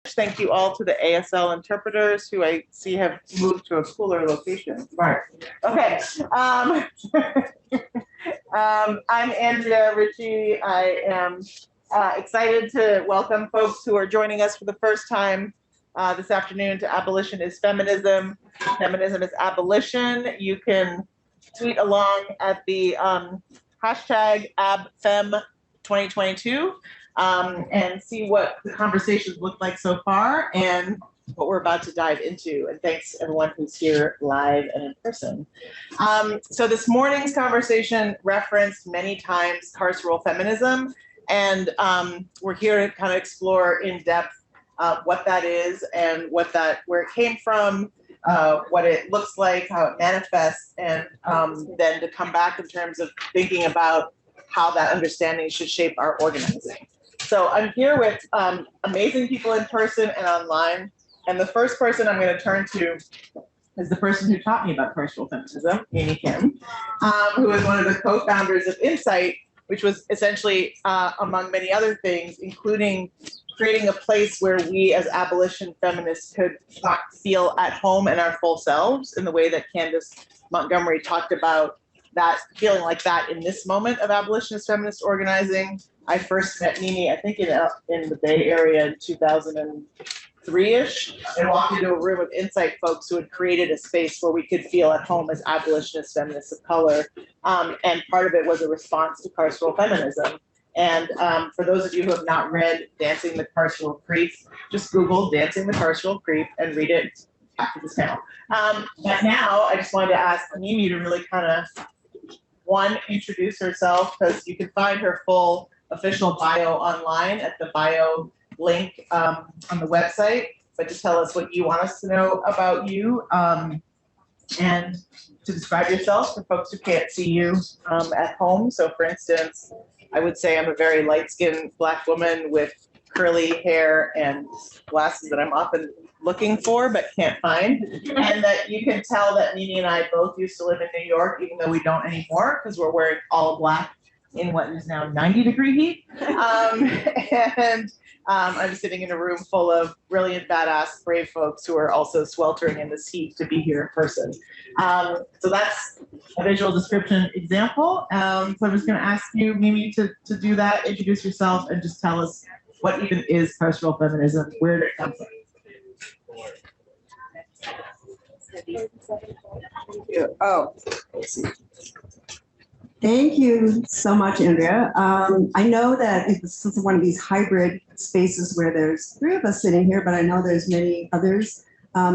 Thank you all to the ASL interpreters who I see have moved to a cooler location. Right. Okay. I'm Andrea Ritchie. I am excited to welcome folks who are joining us for the first time this afternoon to Abolition is Feminism. Feminism is Abolition. You can tweet along at the hashtag AbFem2022. And see what the conversations look like so far and what we're about to dive into. And thanks everyone who's here live and in person. So this morning's conversation referenced many times carceral feminism. And we're here to kind of explore in depth what that is and where it came from, what it looks like, how it manifests, and then to come back in terms of thinking about how that understanding should shape our organizing. So I'm here with amazing people in person and online. And the first person I'm going to turn to is the person who taught me about carceral feminism, Amy Kim, who is one of the co-founders of Insight, which was essentially, among many other things, including creating a place where we as abolition feminists could feel at home in our full selves in the way that Candace Montgomery talked about that, feeling like that in this moment of abolitionist feminist organizing. I first met Mimi, I think in the Bay Area in 2003-ish, and walked into a room of Insight folks who had created a space where we could feel at home as abolitionist feminists of color. And part of it was a response to carceral feminism. And for those of you who have not read Dancing the Carceral Creep, just Google Dancing the Carceral Creep and read it after this panel. But now I just wanted to ask Mimi to really kind of, one, introduce herself, because you can find her full official bio online at the bio link on the website, but to tell us what you want us to know about you and to describe yourself for folks who can't see you at home. So for instance, I would say I'm a very light-skinned Black woman with curly hair and glasses that I'm often looking for but can't find, and that you can tell that Mimi and I both used to live in New York, even though we don't anymore because we're wearing all black in what is now 90-degree heat. And I'm sitting in a room full of brilliant, badass, brave folks who are also sweltering in this heat to be here in person. So that's a visual description example. So I'm just going to ask you, Mimi, to do that, introduce yourself, and just tell us what even is carceral feminism, where did it come from? Oh, let's see. Thank you so much, Andrea. I know that this is one of these hybrid spaces where there's three of us sitting here, but I know there's many others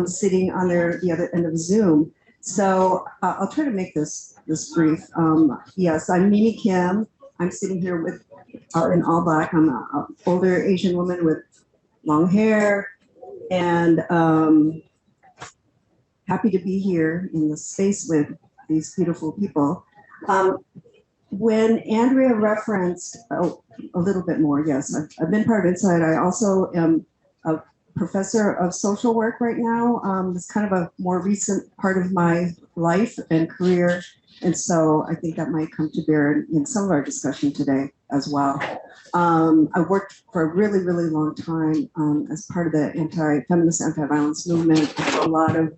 sitting on the other end of Zoom. So I'll try to make this brief. Yes, I'm Mimi Kim. I'm sitting here with in all black. I'm an older Asian woman with long hair, and happy to be here in the space with these beautiful people. When Andrea referenced a little bit more, yes, I've been part of Insight. I also am a professor of social work right now. It's kind of a more recent part of my life and career. And so I think that might come to bear in some of our discussion today as well. I worked for a really, really long time as part of the feminist anti-violence movement. A lot of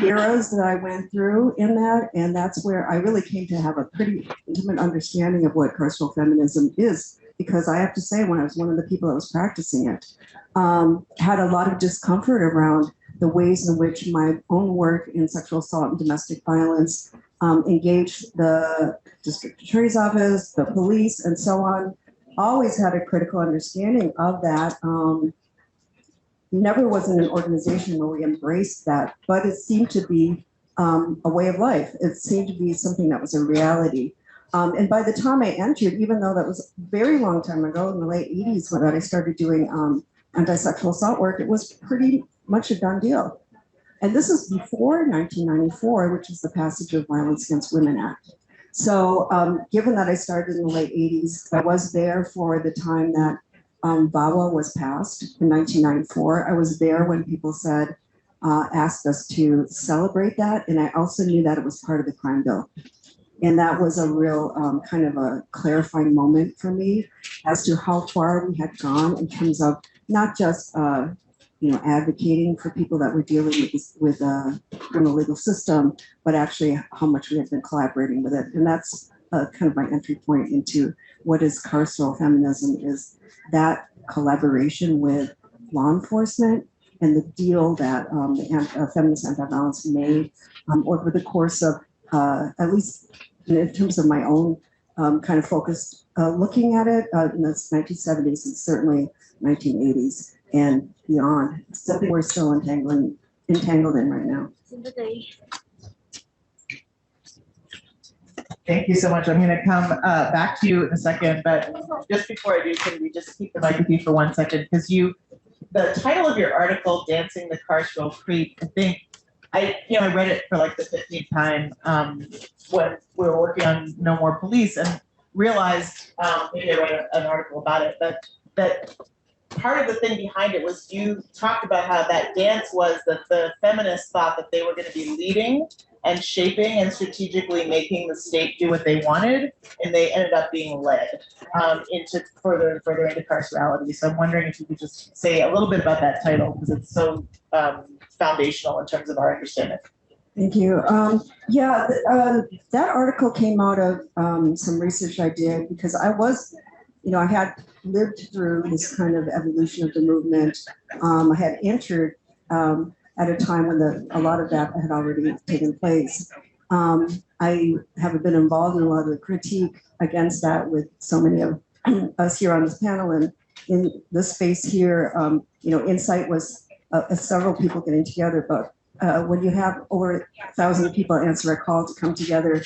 eras that I went through in that, and that's where I really came to have a pretty intimate understanding of what carceral feminism is, because I have to say, when I was one of the people that was practicing it, had a lot of discomfort around the ways in which my own work in sexual assault and domestic violence engaged the district attorney's office, the police, and so on. Always had a critical understanding of that. Never was in an organization where we embraced that, but it seemed to be a way of life. It seemed to be something that was a reality. And by the time I entered, even though that was a very long time ago, in the late 80s, when I started doing anti-sexual assault work, it was pretty much a done deal. And this is before 1994, which is the Passage of Violence Against Women Act. So given that I started in the late 80s, I was there for the time that VAWA was passed in 1994. I was there when people said, asked us to celebrate that. And I also knew that it was part of the crime bill. And that was a real kind of a clarifying moment for me as to how far we had gone in terms of not just advocating for people that were dealing with criminal legal system, but actually how much we have been collaborating with it. And that's kind of my entry point into what is carceral feminism, is that collaboration with law enforcement and the deal that the Feminist Anti-Violence made over the course of, at least in terms of my own kind of focused looking at it in the 1970s and certainly 1980s and beyond. Something we're still entangled in right now. Thank you so much. I'm going to come back to you in a second, but just before I do, can we just keep the mic with you for 1 second? Because the title of your article, "Dancing the Carceral Creep," I think I read it for like the 15th time when we were working on No More Police, and realized maybe I wrote an article about it, but that part of the thing behind it was you talked about how that dance was that the feminists thought that they were going to be leading and shaping and strategically making the state do what they wanted, and they ended up being led into further and further into carcerality. So I'm wondering if you could just say a little bit about that title, because it's so foundational in terms of our understanding. Thank you. That article came out of some research I did because I was, I had lived through this kind of evolution of the movement. I had entered at a time when a lot of that had already taken place. I have been involved in a lot of the critique against that with so many of us here on this panel, and in this space here, Insight was several people getting together, but when you have over 1,000 people answer a call to come together,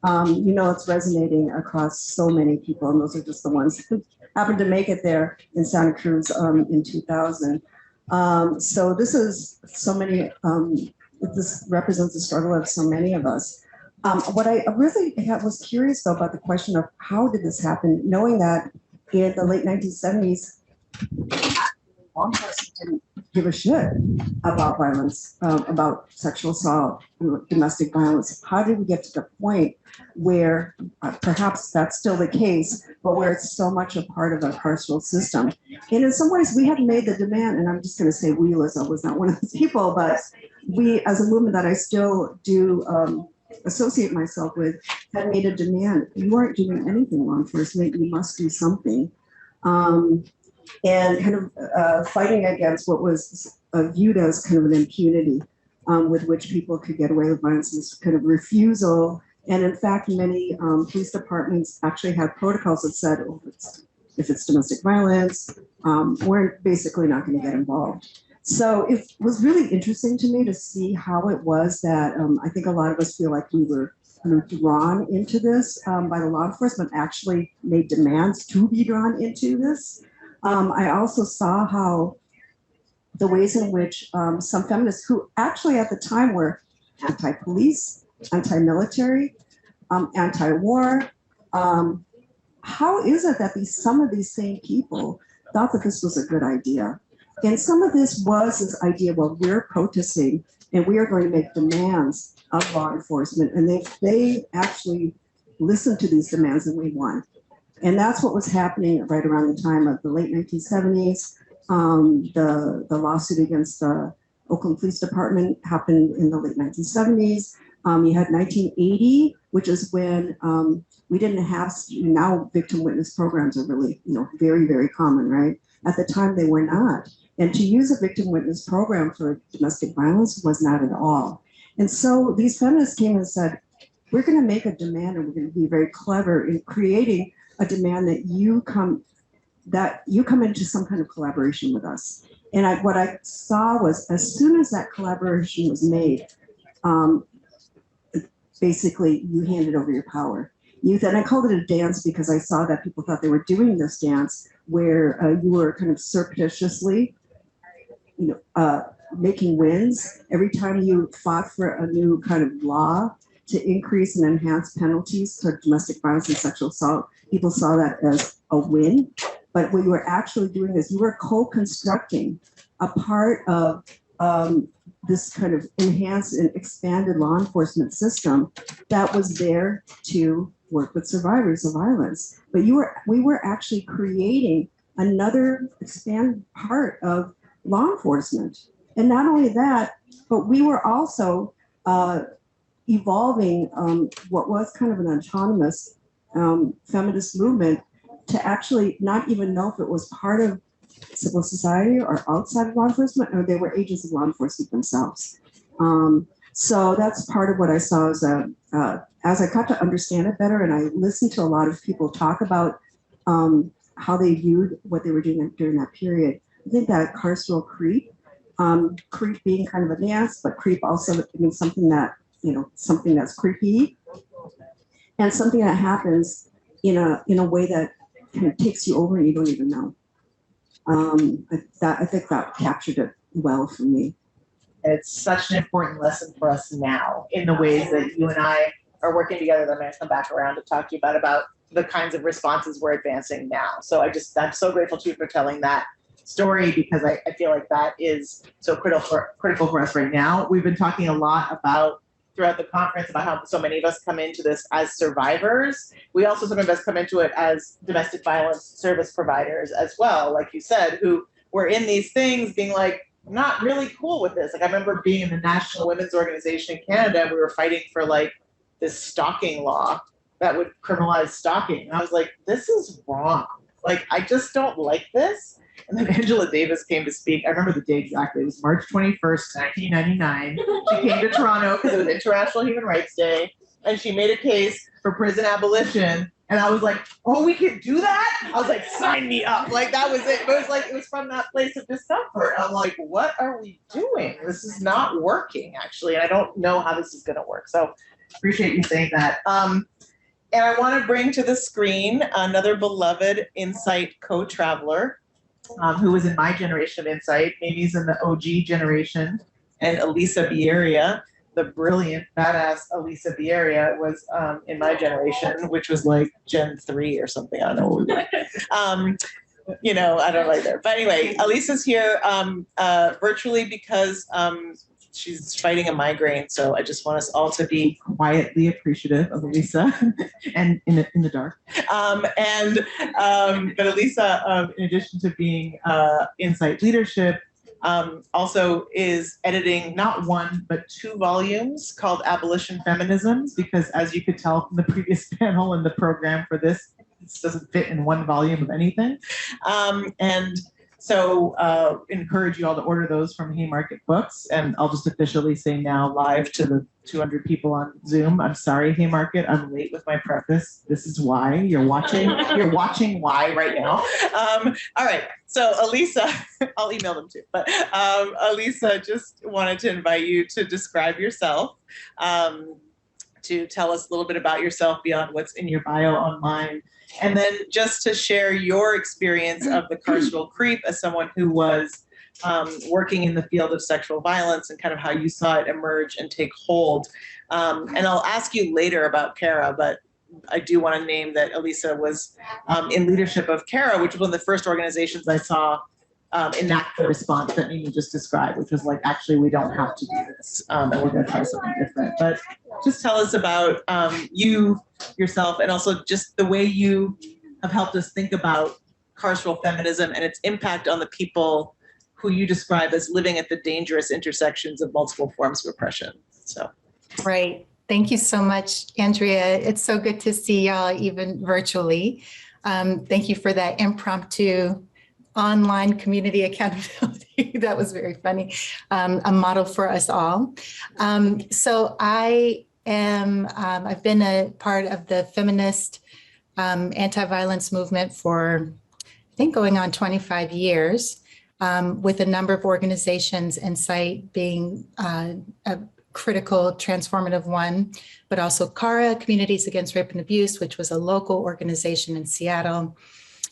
it's resonating across so many people, and those are just the ones who happened to make it there in Santa Cruz in 2000. So this is so many, this represents the struggle of so many of us. What I really was curious though about the question of how did this happen, knowing that in the late 1970s, law enforcement didn't give a shit about violence, about sexual assault, domestic violence. How did we get to the point where perhaps that's still the case, but where it's so much a part of our carceral system? And in some ways we had made the demand, and I'm just going to say we, as I was not one of those people, but we as a movement that I still do associate myself with, had made a demand. You aren't doing anything, law enforcement, you must do something. And kind of fighting against what was viewed as kind of an impunity with which people could get away with violence, this kind of refusal. And in fact, many police departments actually had protocols that said, if it's domestic violence, we're basically not going to get involved. So it was really interesting to me to see how it was that I think a lot of us feel like we were kind of drawn into this by the law enforcement, actually made demands to be drawn into this. I also saw how the ways in which some feminists who actually at the time were anti-police, anti-military, anti-war, how is it that some of these same people thought that this was a good idea? And some of this was this idea, well, we're protesting and we are going to make demands of law enforcement, and they actually listened to these demands and we won. And that's what was happening right around the time of the late 1970s. The lawsuit against the Oakland Police Department happened in the late 1970s. You had 1980, which is when we didn't have, now victim witness programs are really, very, very common, right? At the time they were not. And to use a victim witness program for domestic violence was not at all. And so these feminists came and said, we're going to make a demand, and we're going to be very clever in creating a demand that you come into some kind of collaboration with us. And what I saw was, as soon as that collaboration was made, basically you handed over your power. And I called it a dance because I saw that people thought they were doing this dance where you were kind of surreptitiously, making wins every time you fought for a new kind of law to increase and enhance penalties for domestic violence and sexual assault. People saw that as a win, but what you were actually doing is you were co-constructing a part of this kind of enhanced and expanded law enforcement system that was there to work with survivors of violence. But we were actually creating another expanded part of law enforcement. And not only that, but we were also evolving what was kind of an autonomous feminist movement to actually not even know if it was part of civil society or outside of law enforcement, or they were agents of law enforcement themselves. So that's part of what I saw as I got to understand it better, and I listened to a lot of people talk about how they viewed what they were doing during that period. I think that carceral creep, creep being kind of a dance, but creep also means something that, something that's creepy and something that happens in a way that kind of takes you over and you don't even know. I think that captured it well for me. It's such an important lesson for us now in the ways that you and I are working together that I'm going to come back around to talk to you about the kinds of responses we're advancing now. So I'm so grateful to you for telling that story, because I feel like that is so critical for us right now. We've been talking a lot throughout the conference about how so many of us come into this as survivors. We also, some of us come into it as domestic violence service providers as well, like you said, who were in these things being like, not really cool with this. Like, I remember being in the National Women's Organization in Canada, we were fighting for like this stalking law that would criminalize stalking. And I was like, this is wrong. Like, I just don't like this. And then Angela Davis came to speak. I remember the day exactly. It was March 21st, 1999. She came to Toronto because it was International Human Rights Day. And she made a case for prison abolition. And I was like, oh, we could do that? I was like, sign me up. Like, that was it. But it was from that place of discomfort. I'm like, what are we doing? This is not working, actually. And I don't know how this is going to work. So appreciate you saying that. And I want to bring to the screen another beloved Insight co-traveler who was in my generation of Insight. Amy's in the OG generation. And Alissa Bierria, the brilliant, badass Alissa Bierria, was in my generation, which was like Gen 3 or something. I don't know what we were. I don't know either. But anyway, Alissa's here virtually because she's fighting a migraine. So I just want us all to be quietly appreciative of Alissa and in the dark. But Alissa, in addition to being Insight leadership, also is editing not one, but 2 volumes called Abolition Feminisms, because as you could tell from the previous panel and the program for this doesn't fit in 1 volume of anything. So encourage you all to order those from Haymarket Books. And I'll just officially say now, live to the 200 people on Zoom, I'm sorry, Haymarket, I'm late with my preface. This is why you're watching. You're watching why right now. All right. So Alissa, I'll email them too. But Alissa, just wanted to invite you to describe yourself, to tell us a little bit about yourself beyond what's in your bio online. And then just to share your experience of the carceral creep as someone who was working in the field of sexual violence and kind of how you saw it emerge and take hold. And I'll ask you later about CARA, but I do want to name that Alissa was in leadership of CARA, which was one of the first organizations I saw enact the response that Mimi just described, which was like, actually, we don't have to do this, and we're going to try something different. But just tell us about you, yourself, and also just the way you have helped us think about carceral feminism and its impact on the people who you describe as living at the dangerous intersections of multiple forms of oppression. So, right. Thank you so much, Andrea. It's so good to see y'all even virtually. Thank you for that impromptu online community accountability. That was very funny. A model for us all. So I've been a part of the feminist anti-violence movement for, I think, going on 25 years, with a number of organizations, Insight being a critical, transformative one, but also CARA, Communities Against Rape and Abuse, which was a local organization in Seattle.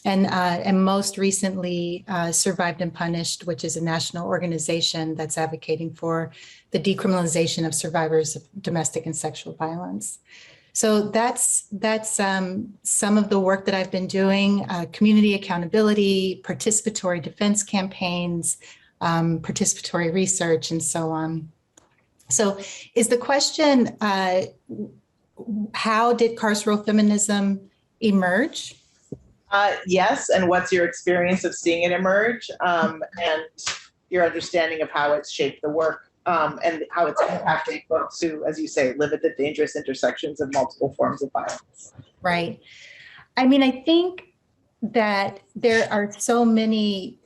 And most recently, Survived and Punished, which is a national organization that's advocating for the decriminalization of survivors of domestic and sexual violence. So that's some of the work that I've been doing: community accountability, participatory defense campaigns, participatory research, and so on. So, is the question, how did carceral feminism emerge? Yes, and what's your experience of seeing it emerge, and your understanding of how it's shaped the work, and how it's impacting folks who, as you say, live at the dangerous intersections of multiple forms of violence. Right. I mean, I think that there's so many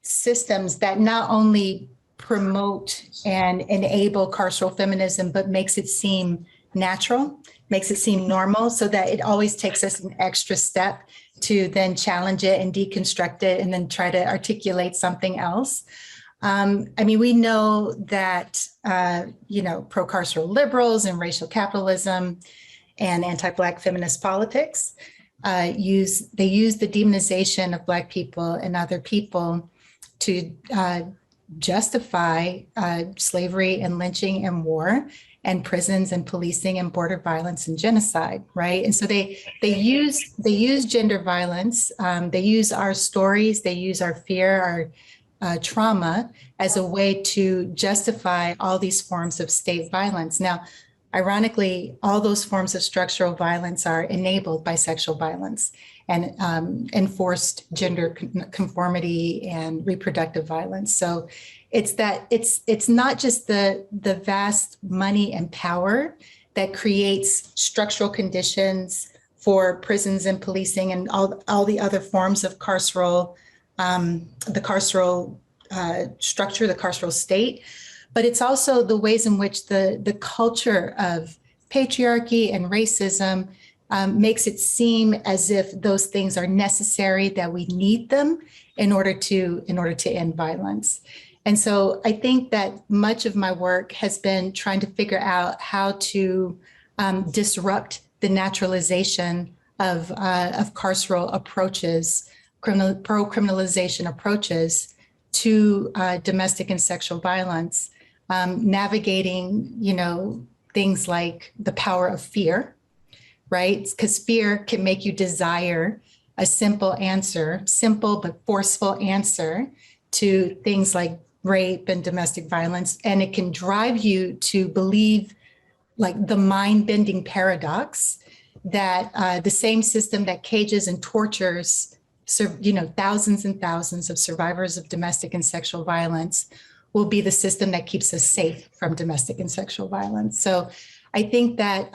systems that not only promote and enable carceral feminism, but makes it seem natural, makes it seem normal, so that it always takes us an extra step to then challenge it and deconstruct it and then try to articulate something else. I mean, we know that, pro-carceral liberals and racial capitalism and anti-Black feminist politics use the demonization of Black people and other people to justify slavery and lynching and war and prisons and policing and border violence and genocide, right? And so they use gender violence, they use our stories, they use our fear, our trauma as a way to justify all these forms of state violence. Now, ironically, all those forms of structural violence are enabled by sexual violence and enforced gender conformity and reproductive violence. So it's not just the vast money and power that creates structural conditions for prisons and policing and all the other forms of carceral, the carceral structure, the carceral state, but it's also the ways in which the culture of patriarchy and racism makes it seem as if those things are necessary, that we need them in order to end violence. And so I think that much of my work has been trying to figure out how to disrupt the naturalization of carceral approaches, pro-criminalization approaches to domestic and sexual violence, navigating, things like the power of fear, right? Because fear can make you desire a simple but forceful answer to things like rape and domestic violence. And it can drive you to believe, like, the mind-bending paradox that the same system that cages and tortures thousands and thousands of survivors of domestic and sexual violence will be the system that keeps us safe from domestic and sexual violence. So I think that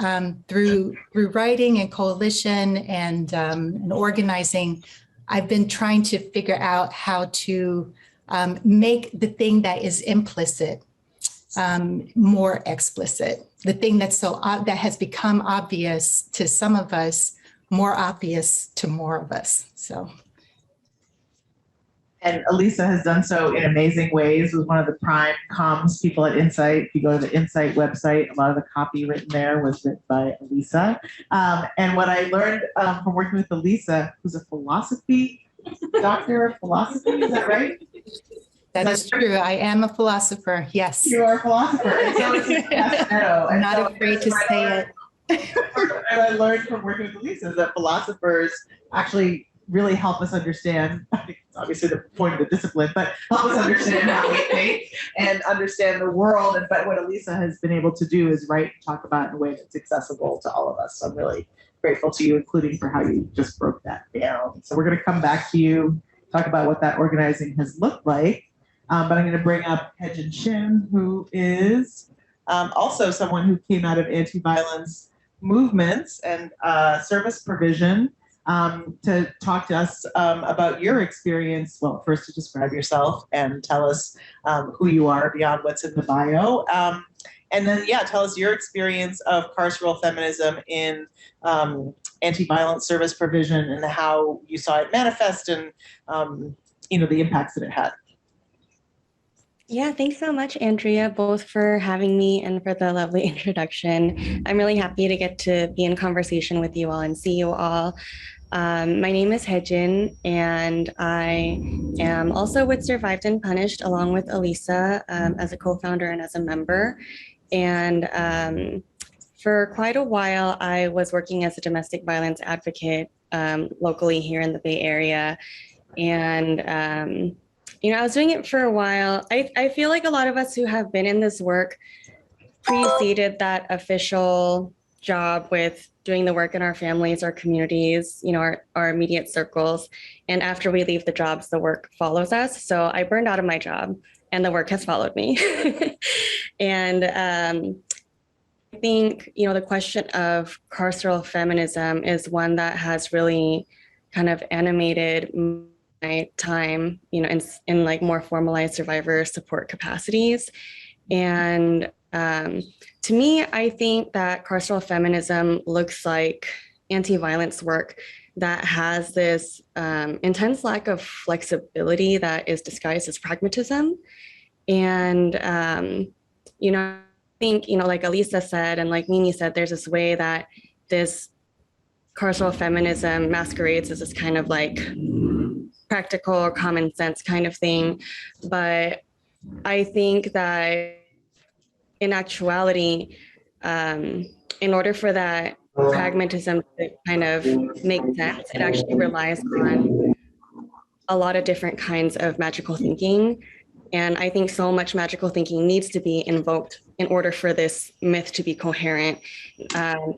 through writing and coalition and organizing, I've been trying to figure out how to make the thing that is implicit more explicit. The thing that has become obvious to some of us, more obvious to more of us. So. And Alissa has done so in amazing ways. Was one of the prime comms people at Insight. If you go to the Insight website, a lot of the copy written there was written by Alissa. And what I learned from working with Alissa, who's a doctor of philosophy, is that right? That is true. I am a philosopher. Yes. You are a philosopher. And so I'm not afraid to say it. And I learned from working with Alissa that philosophers actually really help us understand, I think it's obviously the point of the discipline, but help us understand how we think and understand the world. And but what Alissa has been able to do is write and talk about in a way that's accessible to all of us. So I'm really grateful to you, including for how you just broke that down. So we're going to come back to you, talk about what that organizing has looked like. But I'm going to bring up Hyejin Shim, who is also someone who came out of anti-violence movements and service provision, to talk to us about your experience. Well, first to describe yourself and tell us who you are beyond what's in the bio. And then, tell us your experience of carceral feminism in anti-violence service provision and how you saw it manifest and, the impacts that it had. Yeah, thanks so much, Andrea, both for having me and for the lovely introduction. I'm really happy to get to be in conversation with you all and see you all. My name is Hyejin, and I am also with Survived and Punished, along with Alissa, as a co-founder and as a member. And for quite a while, I was working as a domestic violence advocate locally here in the Bay Area. And I was doing it for a while. I feel like a lot of us who have been in this work preceded that official job with doing the work in our families, our communities, our immediate circles. And after we leave the jobs, the work follows us. So I burned out of my job and the work has followed me. And I think, the question of carceral feminism is one that has really kind of animated my time, in like more formalized survivor support capacities. And to me, I think that carceral feminism looks like anti-violence work that has this intense lack of flexibility that is disguised as pragmatism. And, I think, like Alissa said, and like Mimi said, there's this way that this carceral feminism masquerades as this kind of like practical or common sense kind of thing. But I think that in actuality, in order for that pragmatism to kind of make sense, it actually relies on a lot of different kinds of magical thinking. And I think so much magical thinking needs to be invoked in order for this myth to be coherent.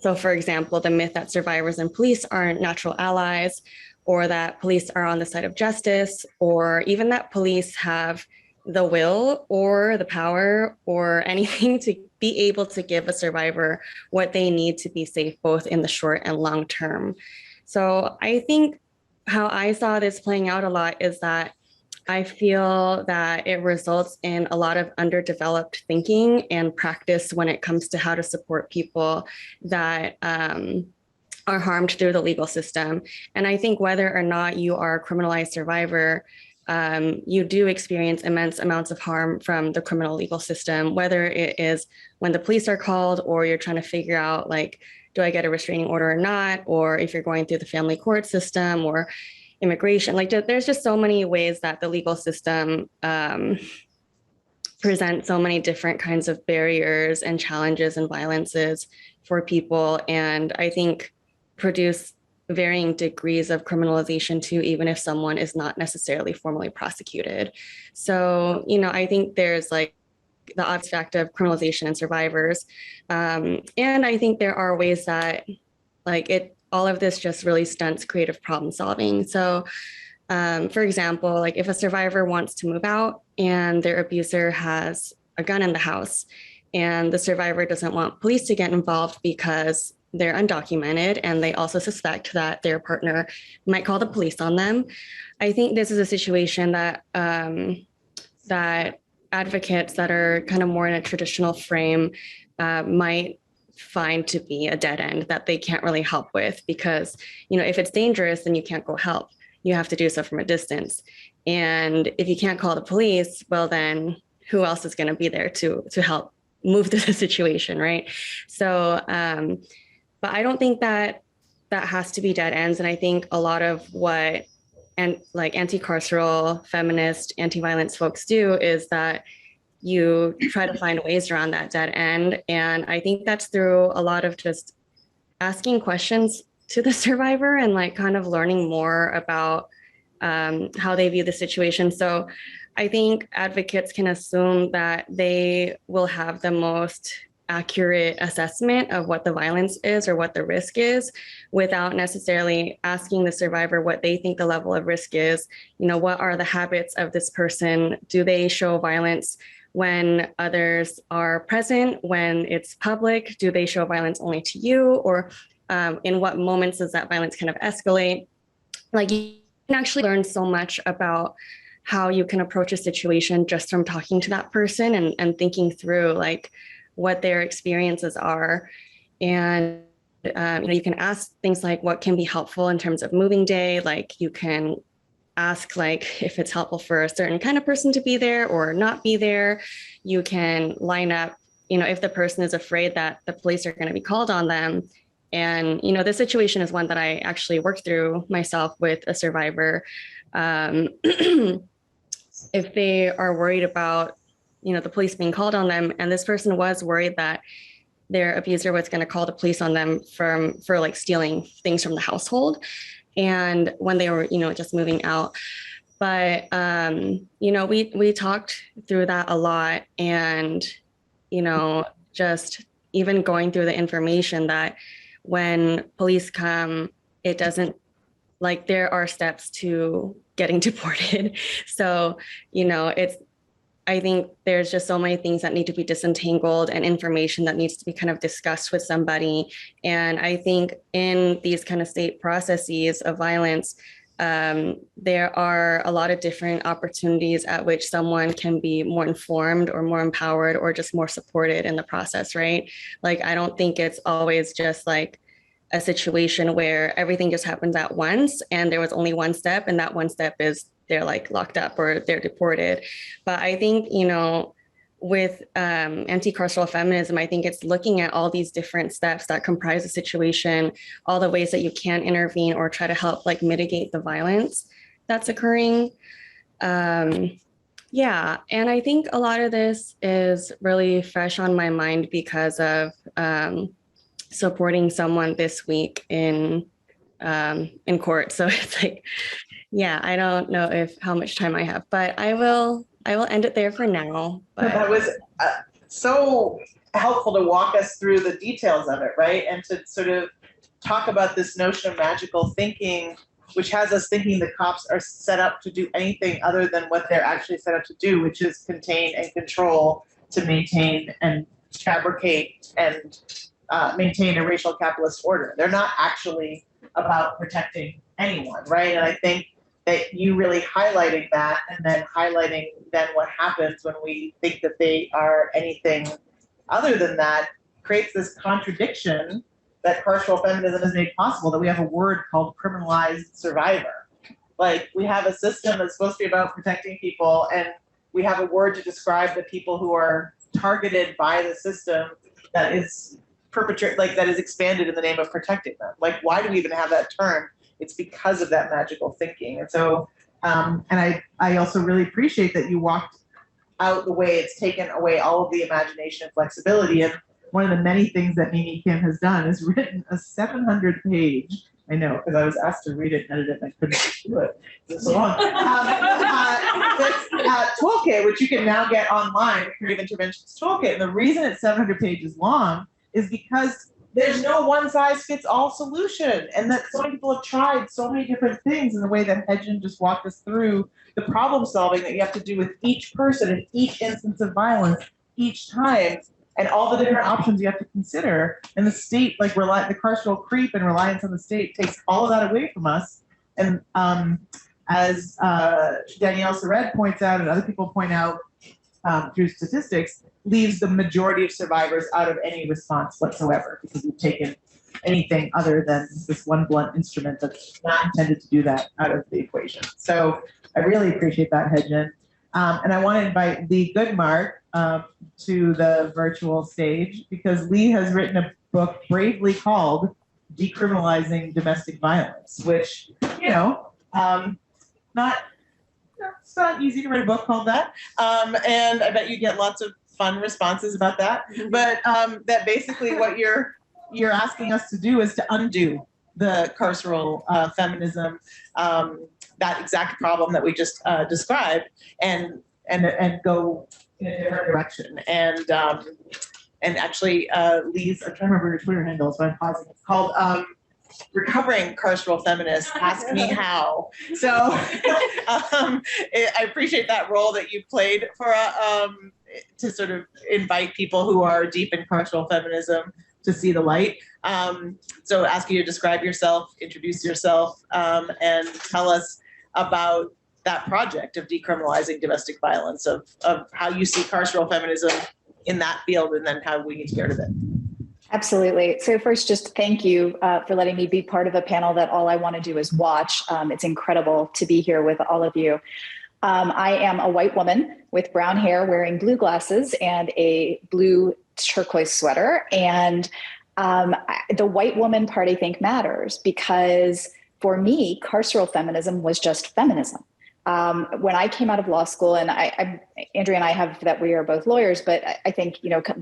So for example, the myth that survivors and police are natural allies, or that police are on the side of justice, or even that police have the will or the power or anything to be able to give a survivor what they need to be safe, both in the short and long term. So I think how I saw this playing out a lot is that I feel that it results in a lot of underdeveloped thinking and practice when it comes to how to support people that are harmed through the legal system. And I think whether or not you are a criminalized survivor, you do experience immense amounts of harm from the criminal legal system, whether it is when the police are called or you're trying to figure out, like, do I get a restraining order or not? Or if you're going through the family court system or immigration, like there's just so many ways that the legal system presents so many different kinds of barriers and challenges and violences for people. And I think produce varying degrees of criminalization too, even if someone is not necessarily formally prosecuted. So, I think there's like the obvious fact of criminalization and survivors. And I think there are ways that all of this just really stunts creative problem solving. So, for example, like if a survivor wants to move out and their abuser has a gun in the house and the survivor doesn't want police to get involved because they're undocumented and they also suspect that their partner might call the police on them. I think this is a situation that that advocates that are kind of more in a traditional frame might find to be a dead end that they can't really help with, because if it's dangerous, then you can't go help. You have to do so from a distance. And if you can't call the police, well, then who else is going to be there to help move through the situation, right? So but I don't think that has to be dead ends. And I think a lot of what anti-carceral feminist, anti-violence folks do is that you try to find ways around that dead end. And I think that's through a lot of just asking questions to the survivor and kind of learning more about how they view the situation. So I think advocates can assume that they will have the most accurate assessment of what the violence is or what the risk is without necessarily asking the survivor what they think the level of risk is. What are the habits of this person? Do they show violence when others are present, when it's public? Do they show violence only to you? Or in what moments does that violence kind of escalate? You can actually learn so much about how you can approach a situation just from talking to that person and thinking through what their experiences are. And you can ask things like what can be helpful in terms of moving day. You can ask if it's helpful for a certain kind of person to be there or not be there. You can line up, if the person is afraid that the police are going to be called on them. And, this situation is one that I actually worked through myself with a survivor. If they are worried about the police being called on them, and this person was worried that their abuser was going to call the police on them for stealing things from the household, and when they were just moving out. But we talked through that a lot, and just even going through the information that when police come, it doesn't, like, there are steps to getting deported. So, I think there's just so many things that need to be disentangled and information that needs to be kind of discussed with somebody. And I think in these kind of state processes of violence, there are a lot of different opportunities at which someone can be more informed or more empowered or just more supported in the process, right? Like, I don't think it's always just like a situation where everything just happens at once and there was only one step, and that one step is they're like locked up or they're deported. But I think, with anti-carceral feminism, I think it's looking at all these different steps that comprise a situation, all the ways that you can intervene or try to help like mitigate the violence that's occurring. Yeah, and I think a lot of this is really fresh on my mind because of supporting someone this week in court. So it's like, yeah, I don't know how much time I have, but I will end it there for now. But that was so helpful to walk us through the details of it, right? And to sort of talk about this notion of magical thinking, which has us thinking the cops are set up to do anything other than what they're actually set up to do, which is contain and control, to maintain and fabricate and maintain a racial capitalist order. They're not actually about protecting anyone, right? And I think that you really highlighting that, and then highlighting then what happens when we think that they are anything other than that, creates this contradiction that carceral feminism has made possible, that we have a word called criminalized survivor. Like, we have a system that's supposed to be about protecting people, and we have a word to describe the people who are targeted by the system that is that is expanded in the name of protecting them. Like, why do we even have that term? It's because of that magical thinking. And so, and I also really appreciate that you walked out the way it's taken away all of the imagination and flexibility. And one of the many things that Mimi Kim has done is written a 700-page, I know, because I was asked to read it and edit it and I couldn't do it. It's so long. Toolkit, which you can now get online, Creative Interventions Toolkit. And the reason it's 700 pages long is because there's no one-size-fits-all solution, and that so many people have tried so many different things in the way that Hyejin just walked us through the problem solving that you have to do with each person in each instance of violence each time, and all the different options you have to consider. And the state, like the carceral creep and reliance on the state, takes all of that away from us. And as Danielle Sered points out, and other people point out through statistics, leaves the majority of survivors out of any response whatsoever, because we've taken anything other than this one blunt instrument that's not intended to do that out of the equation. So I really appreciate that, Hyejin. And I want to invite Leigh Goodmark to the virtual stage, because Leigh has written a book bravely called Decriminalizing Domestic Violence, which, it's not easy to write a book called that. And I bet you get lots of fun responses about that. But that basically what you're asking us to do is to undo the carceral feminism, that exact problem that we just described, and go in a different direction. And actually, Leigh's, I'm trying to remember your Twitter handle, so I'm pausing. It's called Recovering Carceral Feminists, Ask Me How. So I appreciate that role that you played for to sort of invite people who are deep in carceral feminism to see the light. So ask you to describe yourself, introduce yourself, and tell us about that project of decriminalizing domestic violence, of how you see carceral feminism in that field, and then how we need to get rid of it. Absolutely. So first, just thank you for letting me be part of a panel that all I want to do is watch. It's incredible to be here with all of you. I am a white woman with brown hair, wearing blue glasses and a blue turquoise sweater. And the white woman part, I think, matters, because for me, carceral feminism was just feminism. When I came out of law school, and Andrea and I have that we are both lawyers, but I think,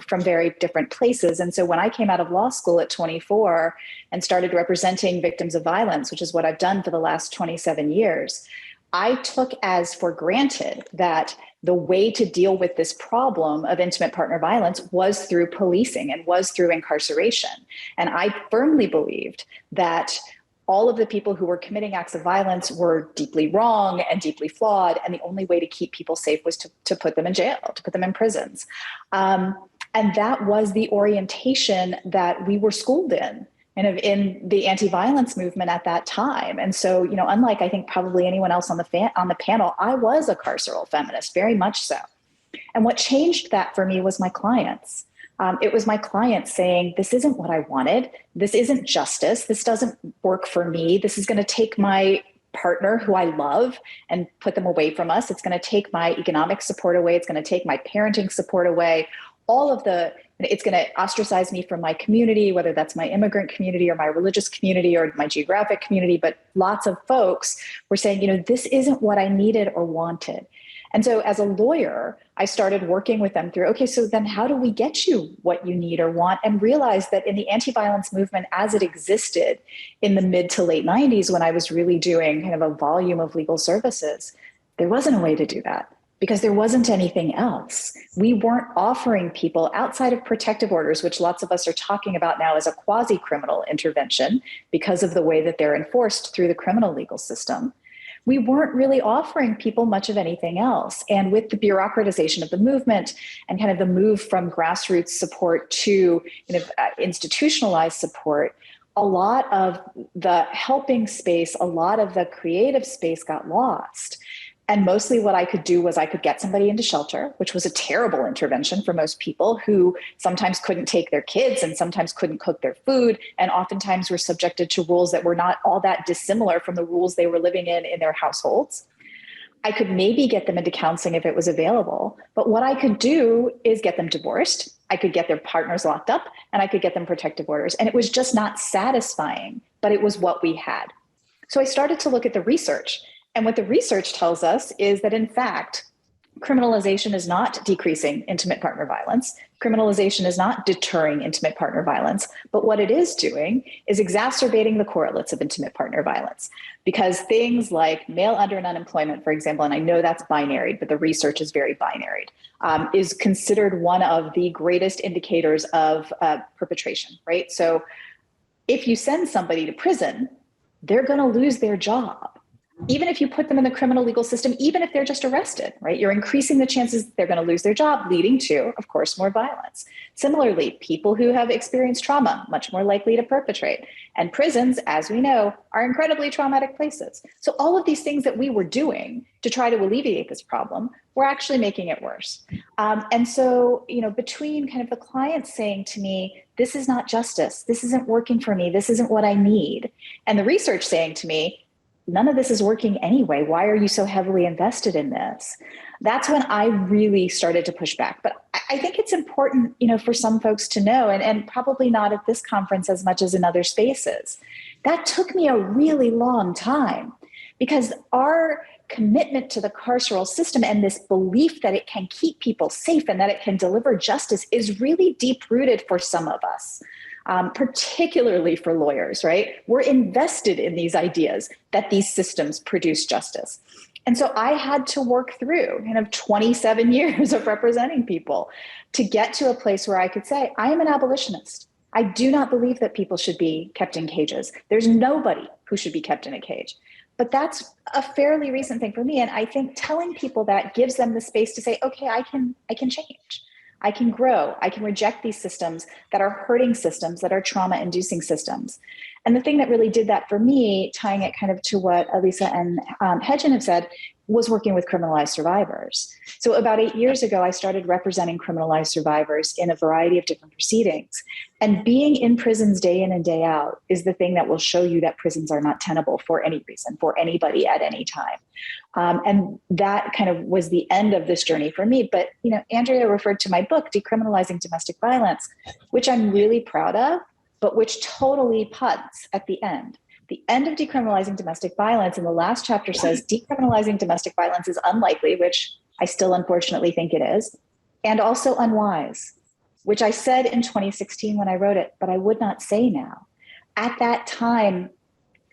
from very different places. And so when I came out of law school at 24 and started representing victims of violence, which is what I've done for the last 27 years, I took as for granted that the way to deal with this problem of intimate partner violence was through policing and was through incarceration. And I firmly believed that all of the people who were committing acts of violence were deeply wrong and deeply flawed. And the only way to keep people safe was to put them in jail, to put them in prisons. And that was the orientation that we were schooled in, kind of in the anti-violence movement at that time. And so, you know, unlike I think probably anyone else on the panel, I was a carceral feminist, very much so. And what changed that for me was my clients. It was my clients saying, this isn't what I wanted. This isn't justice. This doesn't work for me. This is going to take my partner who I love and put them away from us. It's going to take my economic support away. It's going to take my parenting support away. It's going to ostracize me from my community, whether that's my immigrant community or my religious community or my geographic community. But lots of folks were saying, you know, this isn't what I needed or wanted. And so as a lawyer, I started working with them through, okay, so then how do we get you what you need or want? And realized that in the anti-violence movement as it existed in the mid to late 90s, when I was really doing kind of a volume of legal services, there wasn't a way to do that because there wasn't anything else. We weren't offering people outside of protective orders, which lots of us are talking about now as a quasi-criminal intervention because of the way that they're enforced through the criminal legal system. We weren't really offering people much of anything else. And with the bureaucratization of the movement and kind of the move from grassroots support to institutionalized support, a lot of the helping space, a lot of the creative space got lost. And mostly what I could do was I could get somebody into shelter, which was a terrible intervention for most people who sometimes couldn't take their kids and sometimes couldn't cook their food, and oftentimes were subjected to rules that were not all that dissimilar from the rules they were living in their households. I could maybe get them into counseling if it was available, but what I could do is get them divorced. I could get their partners locked up, and I could get them protective orders. And it was just not satisfying, but it was what we had. So I started to look at the research. And what the research tells us is that, in fact, criminalization is not decreasing intimate partner violence. Criminalization is not deterring intimate partner violence. But what it is doing is exacerbating the correlates of intimate partner violence. Because things like male under and unemployment, for example, and I know that's binary, but the research is very binary, is considered one of the greatest indicators of perpetration, right? So if you send somebody to prison, they're going to lose their job. Even if you put them in the criminal legal system, even if they're just arrested, right? You're increasing the chances they're going to lose their job, leading to, of course, more violence. Similarly, people who have experienced trauma, much more likely to perpetrate. And prisons, as we know, are incredibly traumatic places. So all of these things that we were doing to try to alleviate this problem, we're actually making it worse. And so, you know, between kind of the clients saying to me, this is not justice, this isn't working for me, this isn't what I need, and the research saying to me, none of this is working anyway. Why are you so heavily invested in this? That's when I really started to push back. But I think it's important, you know, for some folks to know, and probably not at this conference as much as in other spaces. That took me a really long time because our commitment to the carceral system and this belief that it can keep people safe and that it can deliver justice is really deep-rooted for some of us. Particularly for lawyers, right? We're invested in these ideas that these systems produce justice. And so I had to work through kind of 27 years of representing people to get to a place where I could say, I am an abolitionist. I do not believe that people should be kept in cages. There's nobody who should be kept in a cage. But that's a fairly recent thing for me. And I think telling people that gives them the space to say, okay, I can change. I can grow. I can reject these systems that are hurting systems, that are trauma-inducing systems. And the thing that really did that for me, tying it kind of to what Alissa and Hyejin have said, was working with criminalized survivors. So about 8 years ago, I started representing criminalized survivors in a variety of different proceedings. And being in prisons day in and day out is the thing that will show you that prisons are not tenable for any reason, for anybody at any time. And that kind of was the end of this journey for me. But, you know, Andrea referred to my book, Decriminalizing Domestic Violence, which I'm really proud of, but which totally puts at the end. The end of Decriminalizing Domestic Violence in the last chapter says decriminalizing domestic violence is unlikely, which I still unfortunately think it is, and also unwise, which I said in 2016 when I wrote it, but I would not say now. At that time,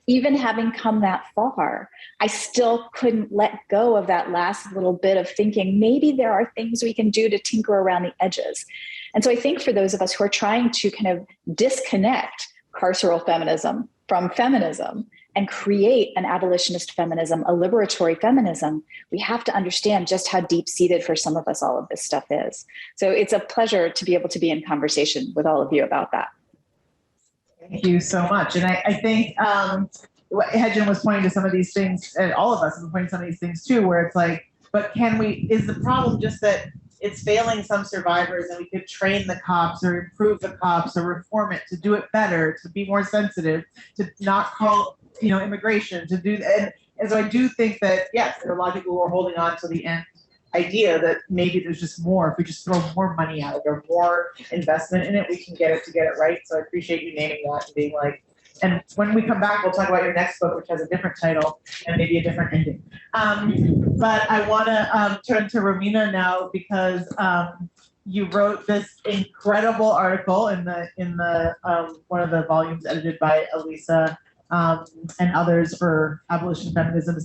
even having come that far, I still couldn't let go of that last little bit of thinking, maybe there are things we can do to tinker around the edges. And so I think for those of us who are trying to kind of disconnect carceral feminism from feminism and create an abolitionist feminism, a liberatory feminism, we have to understand just how deep-seated for some of us all of this stuff is. So it's a pleasure to be able to be in conversation with all of you about that. Thank you so much. And I think Hyejin was pointing to some of these things, and all of us have been pointing to some of these things too, where it's like, but is the problem just that it's failing some survivors and we could train the cops or improve the cops or reform it to do it better, to be more sensitive, to not call, immigration, to do that. And so I do think that, yes, there are a lot of people who are holding on to the end idea that maybe there's just more. If we just throw more money at it or more investment in it, we can get it right. So I appreciate you naming that and being like, and when we come back, we'll talk about your next book, which has a different title and maybe a different ending. But I want to turn to Romina now because you wrote this incredible article in the one of the volumes edited by Alissa and others for Abolition Feminism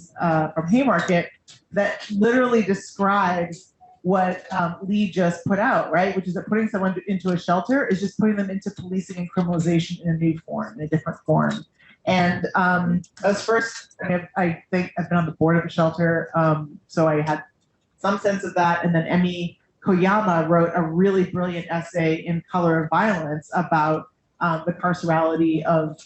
from Haymarket that literally describes what Leigh just put out, right? Which is that putting someone into a shelter is just putting them into policing and criminalization in a new form, in a different form. And I was first, I think I've been on the board of a shelter, so I had some sense of that. And then Emi Koyama wrote a really brilliant essay in Color of Violence about the carcerality of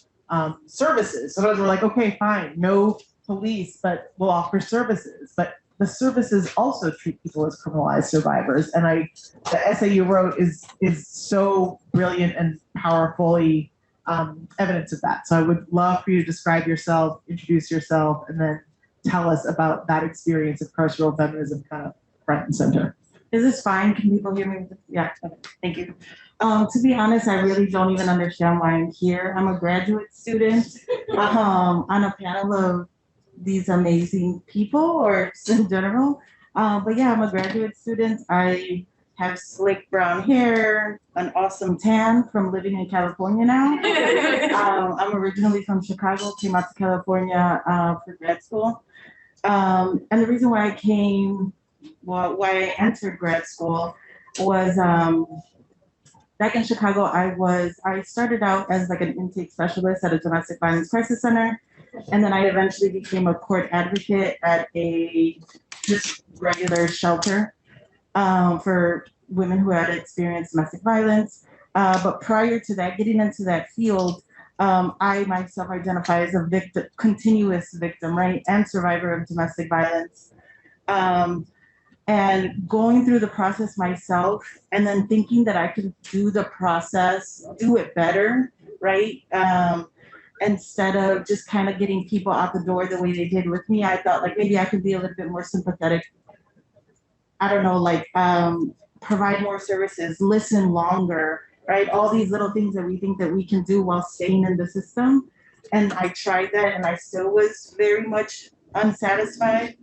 services. So those were like, okay, fine, no police, but we'll offer services. But the services also treat people as criminalized survivors. And the essay you wrote is so brilliant and powerfully evidence of that. So I would love for you to describe yourself, introduce yourself, and then tell us about that experience of carceral feminism kind of front and center. Is this fine? Can people hear me? Yeah, thank you. To be honest, I really don't even understand why I'm here. I'm a graduate student on a panel of these amazing people, or in general. But yeah, I'm a graduate student. I have slick brown hair, an awesome tan from living in California now. I'm originally from Chicago, came out to California for grad school. And the reason why why I entered grad school was back in Chicago, I started out as like an intake specialist at a domestic violence crisis center. And then I eventually became a court advocate at a just regular shelter for women who had experienced domestic violence. But prior to that, getting into that field, I myself identify as a victim, continuous victim, right, and survivor of domestic violence. And going through the process myself, and then thinking that I could do the process, do it better, right? Instead of just kind of getting people out the door the way they did with me, I thought like maybe I could be a little bit more sympathetic. I don't know, like provide more services, listen longer, right? All these little things that we think that we can do while staying in the system. And I tried that and I still was very much unsatisfied.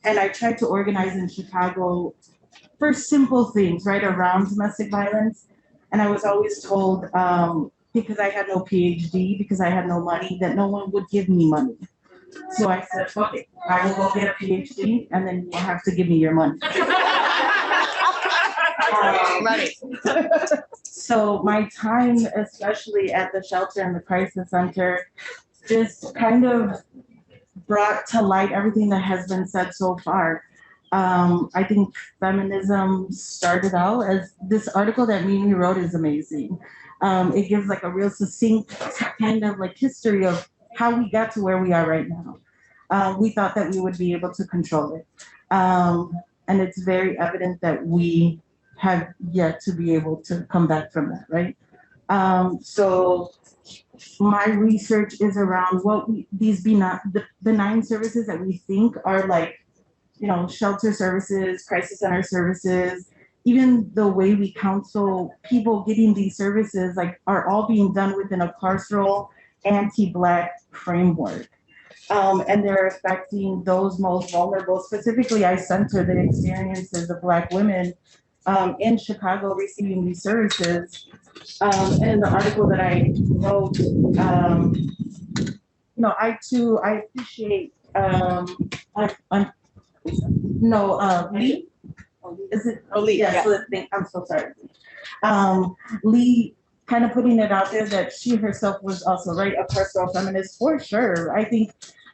And I tried to organize in Chicago for simple things, right, around domestic violence. And I was always told, because I had no PhD, because I had no money, that no one would give me money. So I said, fuck it, I will go get a PhD and then you'll have to give me your money. So my time, especially at the shelter and the crisis center, just kind of brought to light everything that has been said so far. I think feminism started out as this article that Mimi wrote is amazing. It gives like a real succinct kind of like history of how we got to where we are right now. We thought that we would be able to control it. And it's very evident that we have yet to be able to come back from that, right? So my research is around what these benign services that we think are like, shelter services, crisis center services, even the way we counsel people getting these services, like, are all being done within a carceral anti-Black framework. And they're affecting those most vulnerable. Specifically, I center the experiences of Black women in Chicago receiving these services. And in the article that I wrote, No, I too, I appreciate, Leigh, is it? Oh, Leigh, Yes, yeah. I'm so sorry. Leigh kind of putting it out there that she herself was also, right, a carceral feminist for sure.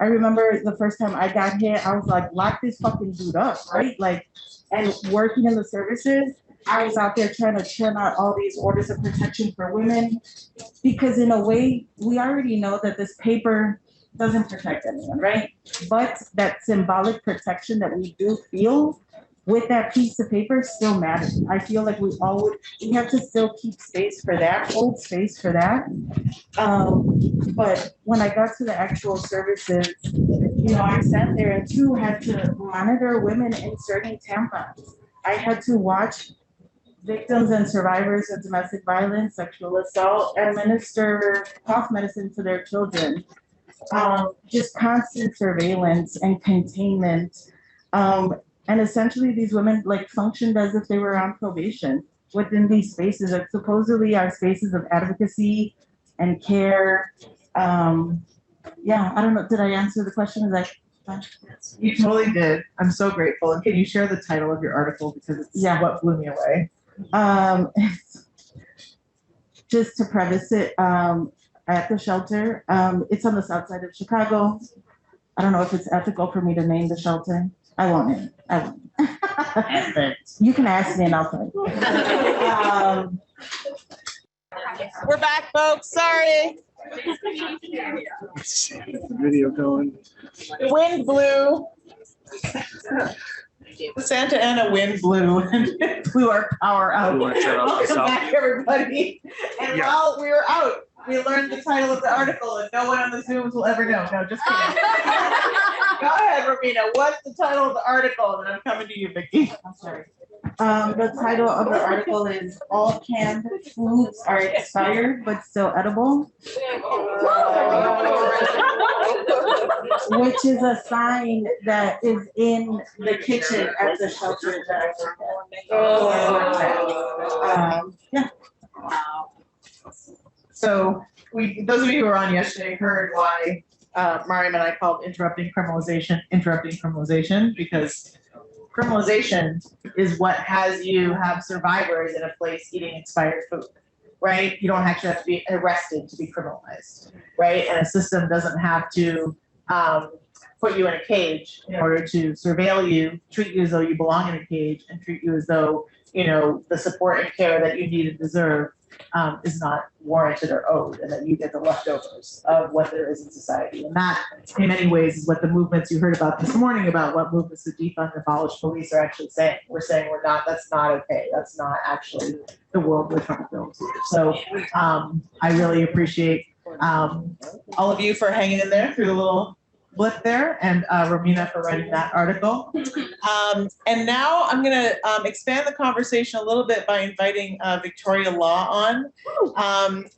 I remember the first time I got here, I was like, lock this fucking dude up, right? Like, and working in the services, I was out there trying to churn out all these orders of protection for women. Because in a way, we already know that this paper doesn't protect anyone, right? But that symbolic protection that we do feel with that piece of paper still matters. I feel like we have to still keep space for that, hold space for that. But when I got to the actual services, I sat there and too had to monitor women inserting tampons. I had to watch victims and survivors of domestic violence, sexual assault, administer cough medicine to their children. Just constant surveillance and containment. And essentially these women like functioned as if they were on probation within these spaces that supposedly are spaces of advocacy and care. I don't know, did I answer the question? Is that You totally did. I'm so grateful. And can you share the title of your article, because it's what blew me away? Just to preface it, at the shelter, it's on the south side of Chicago. I don't know if it's ethical for me to name the shelter. I won't name it. You can ask me and I'll tell you. We're back, folks. Sorry. Let's see, the video going. The wind blew. The Santa Ana wind blew and it blew our power out. We want to shut off the Welcome sound. back, everybody. And while we were out, we learned the title of the article, and no one on the Zooms will ever know. No, just kidding. Go ahead, Romina. What's the title of the article? And I'm coming to you, Vicki. I'm sorry. The title of the article is All Canned Foods Are Expired But Still Edible, which is a sign that is in the kitchen at the shelter that I work at. So those of you who were on yesterday heard why Mariam and I called interrupting criminalization, because criminalization is what has you have survivors in a place eating expired food, right? You don't actually have to be arrested to be criminalized, right? And a system doesn't have to put you in a cage in order to surveil you, treat you as though you belong in a cage, and treat you as though, the support and care that you need and deserve is not warranted or owed, and that you get the leftovers of what there is in society. And that, in many ways, is what the movements you heard about this morning, about what movements to defund and abolish police are actually saying. We're saying that's not okay. That's not actually the world we're trying to build. So I really appreciate all of you for hanging in there through the little blip there, and Romina for writing that article. And now I'm going to expand the conversation a little bit by inviting Victoria Law on,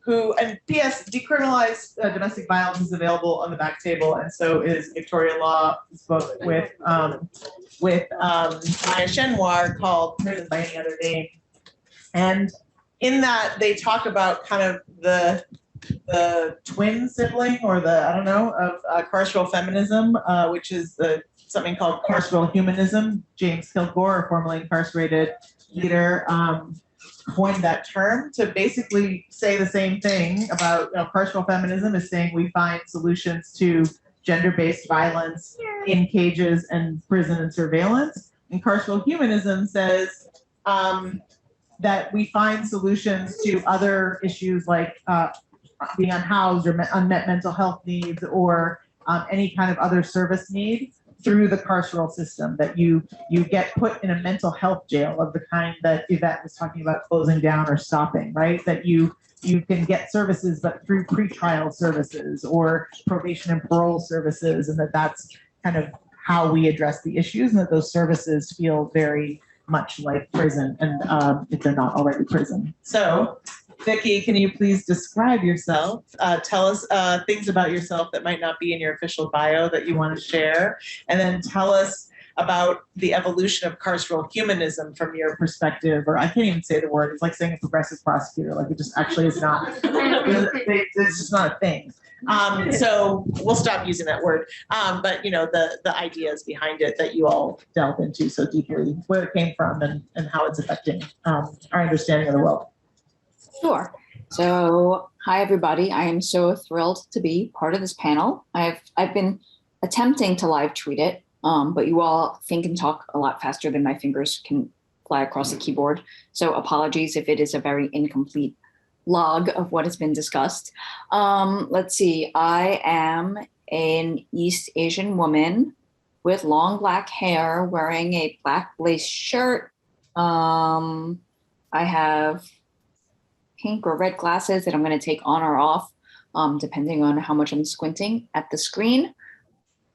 who, and P.S., decriminalized domestic violence is available on the back table, and so is Victoria Law's book with Maya Chenoir called Prison by Any Other Name. And in that, they talk about kind of the twin sibling, or of carceral feminism, which is something called carceral humanism. James Kilgore, a formerly incarcerated leader, coined that term to basically say the same thing about carceral feminism is saying we find solutions to gender-based violence in cages and prison and surveillance. And carceral humanism says that we find solutions to other issues like being unhoused or unmet mental health needs, or any kind of other service need through the carceral system, that you get put in a mental health jail of the kind that Yvette was talking about closing down or stopping, right? That you can get services, but through pretrial services or probation and parole services, and that's kind of how we address the issues, and that those services feel very much like prison, and if they're not already prison. So, Vicki, can you please describe yourself? Tell us things about yourself that might not be in your official bio that you want to share, and then tell us about the evolution of carceral humanism from your perspective, or I can't even say the word. It's like saying a progressive prosecutor, like it just actually is not. It's just not a thing. So we'll stop using that word. But the ideas behind it that you all delve into so deeply, where it came from and how it's affecting our understanding of the world. Sure. So, hi everybody. I am so thrilled to be part of this panel. I've been attempting to live tweet it, but you all think and talk a lot faster than my fingers can fly across the keyboard. So apologies if it is a very incomplete log of what has been discussed. Let's see. I am an East Asian woman with long black hair, wearing a black lace shirt. I have pink or red glasses that I'm going to take on or off, depending on how much I'm squinting at the screen.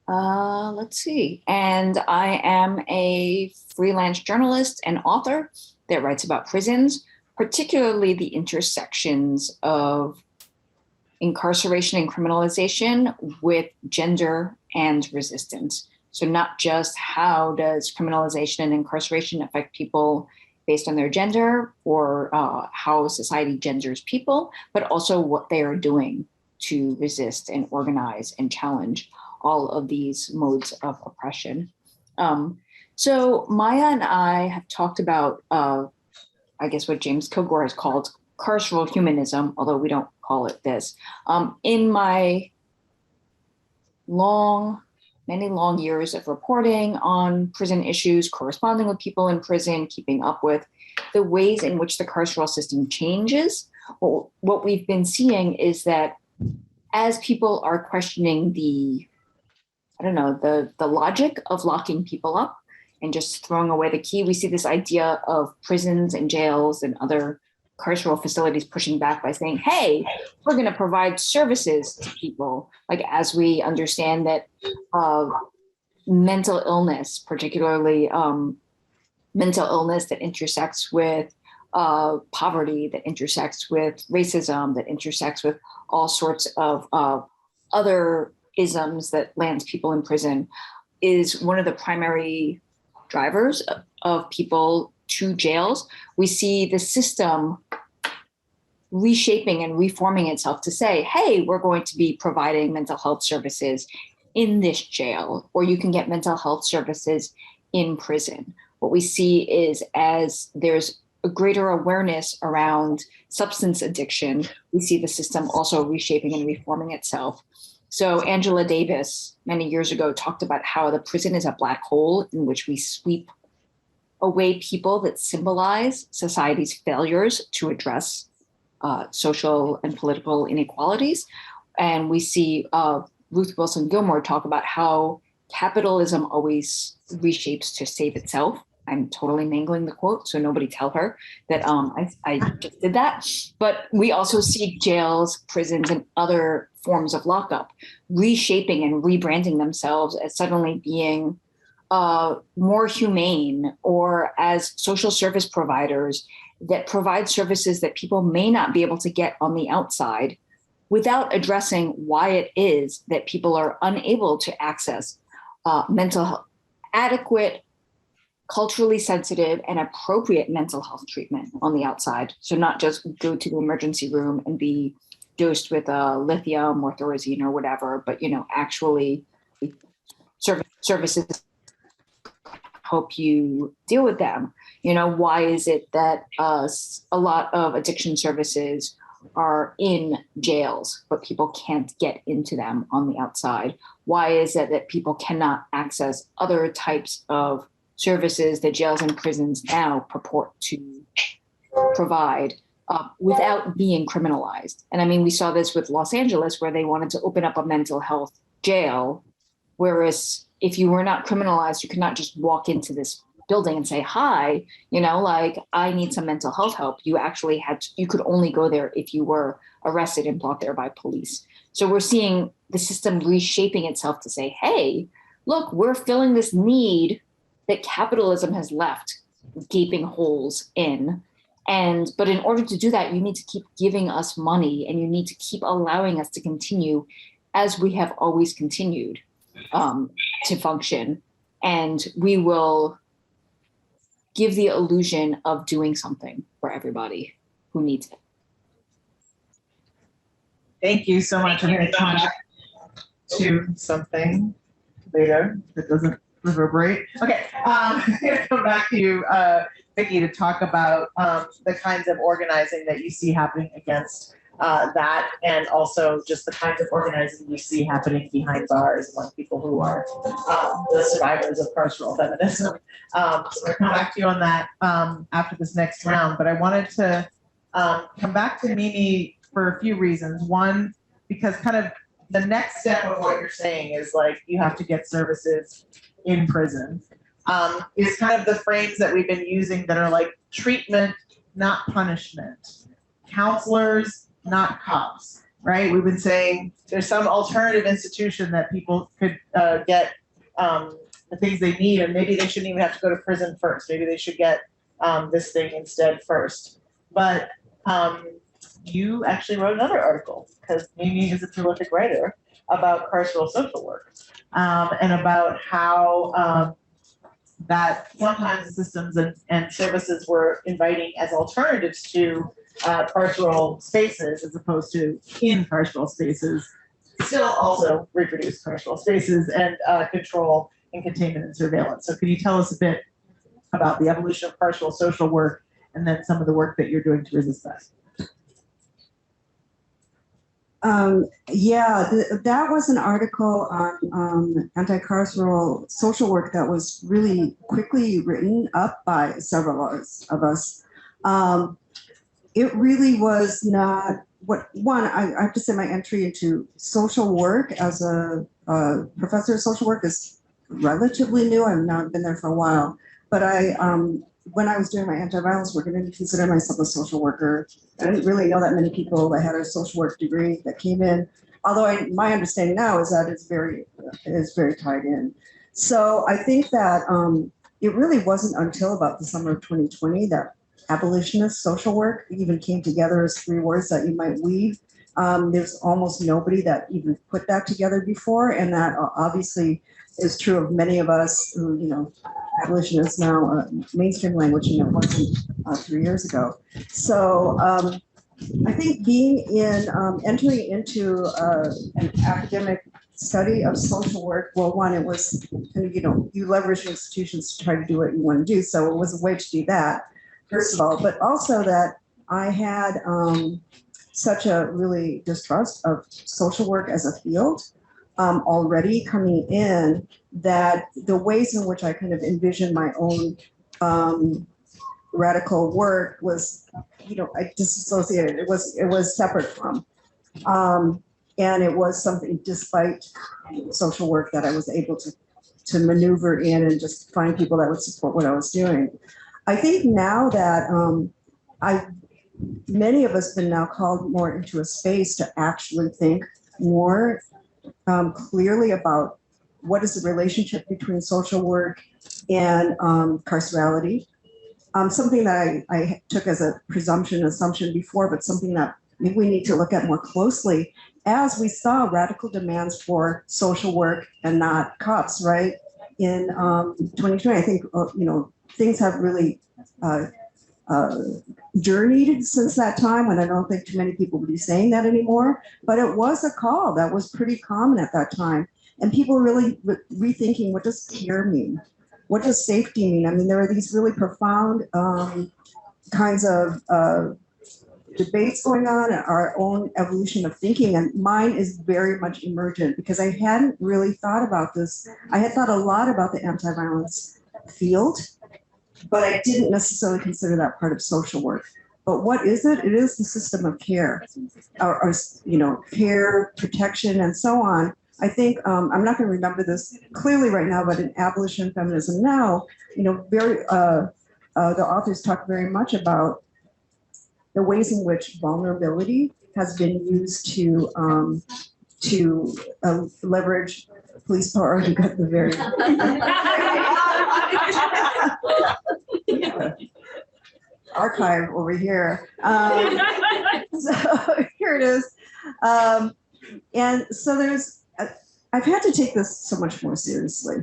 Let's see. And I am a freelance journalist and author that writes about prisons, particularly the intersections of incarceration and criminalization with gender and resistance. So not just how does criminalization and incarceration affect people based on their gender or how society genders people, but also what they are doing to resist and organize and challenge all of these modes of oppression. So Maya and I have talked about, I guess what James Kilgore has called carceral humanism, although we don't call it this. In my many long years of reporting on prison issues, corresponding with people in prison, keeping up with the ways in which the carceral system changes, what we've been seeing is that as people are questioning the logic of locking people up and just throwing away the key, we see this idea of prisons and jails and other carceral facilities pushing back by saying, hey, we're going to provide services to people. Like, as we understand that mental illness, particularly mental illness that intersects with poverty, that intersects with racism, that intersects with all sorts of other isms that lands people in prison, is one of the primary drivers of people to jails. We see the system reshaping and reforming itself to say, hey, we're going to be providing mental health services in this jail, or you can get mental health services in prison. What we see is, as there's a greater awareness around substance addiction, we see the system also reshaping and reforming itself. So Angela Davis many years ago talked about how the prison is a black hole in which we sweep away people that symbolize society's failures to address social and political inequalities. And we see Ruth Wilson Gilmore talk about how capitalism always reshapes to save itself. I'm totally mangling the quote, so nobody tell her that I just did that. But we also see jails, prisons, and other forms of lockup reshaping and rebranding themselves as suddenly being more humane, or as social service providers that provide services that people may not be able to get on the outside, without addressing why it is that people are unable to access mental health, adequate, culturally sensitive and appropriate mental health treatment on the outside. So not just go to the emergency room and be dosed with lithium or Thorazine or whatever, but actually services help you deal with them. Why is it that a lot of addiction services are in jails, but people can't get into them on the outside? Why is it that people cannot access other types of services that jails and prisons now purport to provide without being criminalized? And I mean, we saw this with Los Angeles, where they wanted to open up a mental health jail, whereas if you were not criminalized, you could not just walk into this building and say, hi, I need some mental health help. You actually you could only go there if you were arrested and brought there by police. So we're seeing the system reshaping itself to say, hey, look, we're filling this need that capitalism has left gaping holes in. But in order to do that, you need to keep giving us money, and you need to keep allowing us to continue as we have always continued to function. and we will give the illusion of doing something for everybody who needs it. Thank you so much. I'm going to come back to something later that doesn't reverberate. Okay, I'm going to come back to you, Vicki, to talk about the kinds of organizing that you see happening against that, and also just the kinds of organizing you see happening behind bars among people who are the survivors of carceral feminism. So I'm going to come back to you on that after this next round. But I wanted to come back to Mimi for a few reasons. One, because kind of the next step of what you're saying is like you have to get services in prison. Is kind of the frames that we've been using that are like treatment, not punishment. Counselors, not cops, right? We've been saying there's some alternative institution that people could get the things they need, and maybe they shouldn't even have to go to prison first. Maybe they should get this thing instead first. But you actually wrote another article, because Mimi is a prolific writer, about carceral social work and about how that sometimes the systems and services were inviting as alternatives to carceral spaces as opposed to in carceral spaces, still also reproduce carceral spaces and control and containment and surveillance. So can you tell us a bit about the evolution of carceral social work and then some of the work that you're doing to resist that? That was an article on anti-carceral social work that was really quickly written up by several of us. It really was not I have to say my entry into social work as a professor of social work is relatively new. I've now been there for a while, but when I was doing my anti-violence work, I didn't consider myself a social worker. I didn't really know that many people that had a social work degree that came in. Although my understanding now is that it's very tied in. So I think that it really wasn't until about the summer of 2020 that abolitionist social work even came together as three words that you might weave. There's almost nobody that even put that together before, and that obviously is true of many of us who, abolition is now mainstream language, and it wasn't 3 years ago. So I think entering into an academic study of social work, well, one, it was, you leverage institutions to try to do what you want to do. So it was a way to do that, first of all, but also that I had such a really distrust of social work as a field already coming in, that the ways in which I kind of envisioned my own radical work was, I disassociated. It was separate from, and it was something despite social work that I was able to maneuver in and just find people that would support what I was doing. I think now that many of us have been now called more into a space to actually think more clearly about what is the relationship between social work and carcerality. Something that I took as a assumption before, but something that maybe we need to look at more closely as we saw radical demands for social work and not cops, right? In 2020, I think, things have really journeyed since that time, and I don't think too many people would be saying that anymore, but it was a call that was pretty common at that time. And people really rethinking, what does care mean? What does safety mean? I mean, there are these really profound kinds of debates going on, our own evolution of thinking, and mine is very much emergent because I hadn't really thought about this. I had thought a lot about the anti-violence field, but I didn't necessarily consider that part of social work. But what is it? It is the system of care, or care, protection, and so on. I think I'm not going to remember this clearly right now, but in Abolition Feminism Now, the authors talk very much about the ways in which vulnerability has been used to leverage police power. You got the very archive over here. So here it is. And so I've had to take this so much more seriously.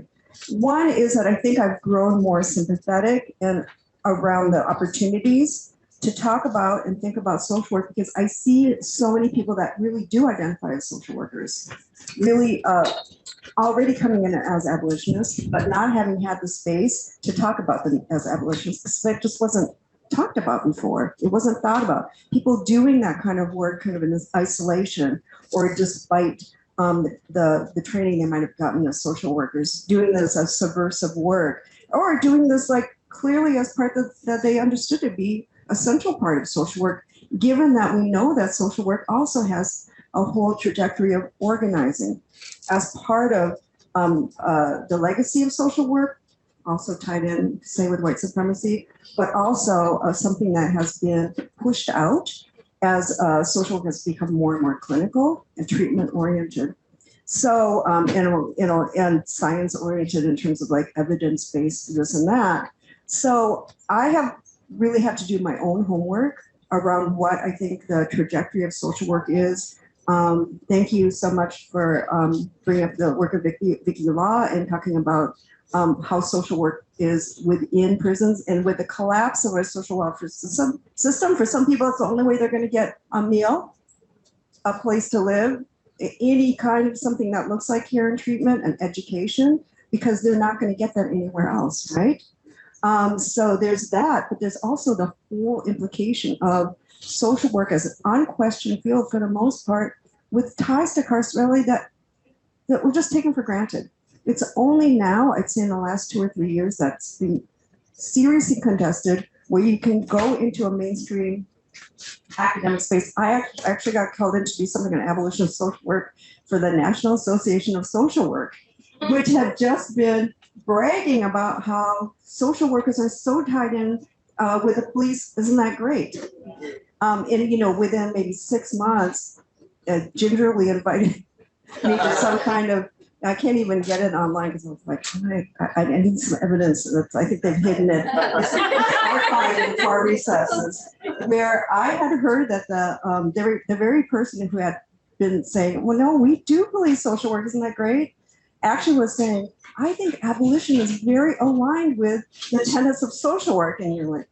One is that I think I've grown more sympathetic and around the opportunities to talk about and think about social work, because I see so many people that really do identify as social workers, really already coming in as abolitionists, but not having had the space to talk about them as abolitionists, because that just wasn't talked about before. It wasn't thought about. People doing that kind of work kind of in this isolation, or despite the training they might have gotten as social workers, doing this as subversive work, or doing this like clearly as part that they understood to be a central part of social work, given that we know that social work also has a whole trajectory of organizing as part of the legacy of social work, also tied in, say, with white supremacy, but also something that has been pushed out as social work has become more and more clinical and treatment oriented. So, and science oriented in terms of like evidence based this and that. So I have really had to do my own homework around what I think the trajectory of social work is. Thank you so much for bringing up the work of Vicky Law and talking about how social work is within prisons, and with the collapse of our social welfare system. For some people, it's the only way they're going to get a meal, a place to live, any kind of something that looks like care and treatment and education, because they're not going to get that anywhere else, right? So there's that, but there's also the whole implication of social work as an unquestioned field for the most part, with ties to carcerality that we're just taken for granted. It's only now, I'd say in the last 2 or 3 years, that's been seriously contested, where you can go into a mainstream academic space. I actually got called in to do something in abolition of social work for the National Association of Social Work, which had just been bragging about how social workers are so tied in with the police. Isn't that great? And within maybe 6 months, gingerly invited me to some kind of, I can't even get it online because I was like, I need some evidence. I think they've hidden it in far recesses, where I had heard that the very person who had been saying, well, no, we do believe social work, isn't that great? Actually was saying, I think abolition is very aligned with the tenets of social work. And you're like,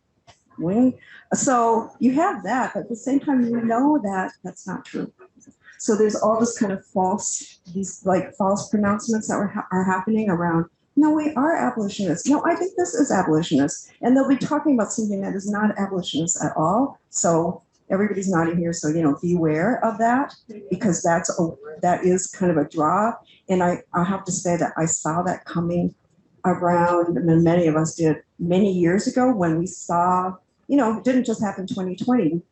when? So you have that, but at the same time, you know that that's not true. So there's all this kind of false pronouncements that are happening around, no, we are abolitionists. No, I think this is abolitionist. And they'll be talking about something that is not abolitionist at all. So everybody's nodding here. So, beware of that, because that is kind of a draw. And I have to say that I saw that coming around, and many of us did many years ago, when we saw, it didn't just happen 2020.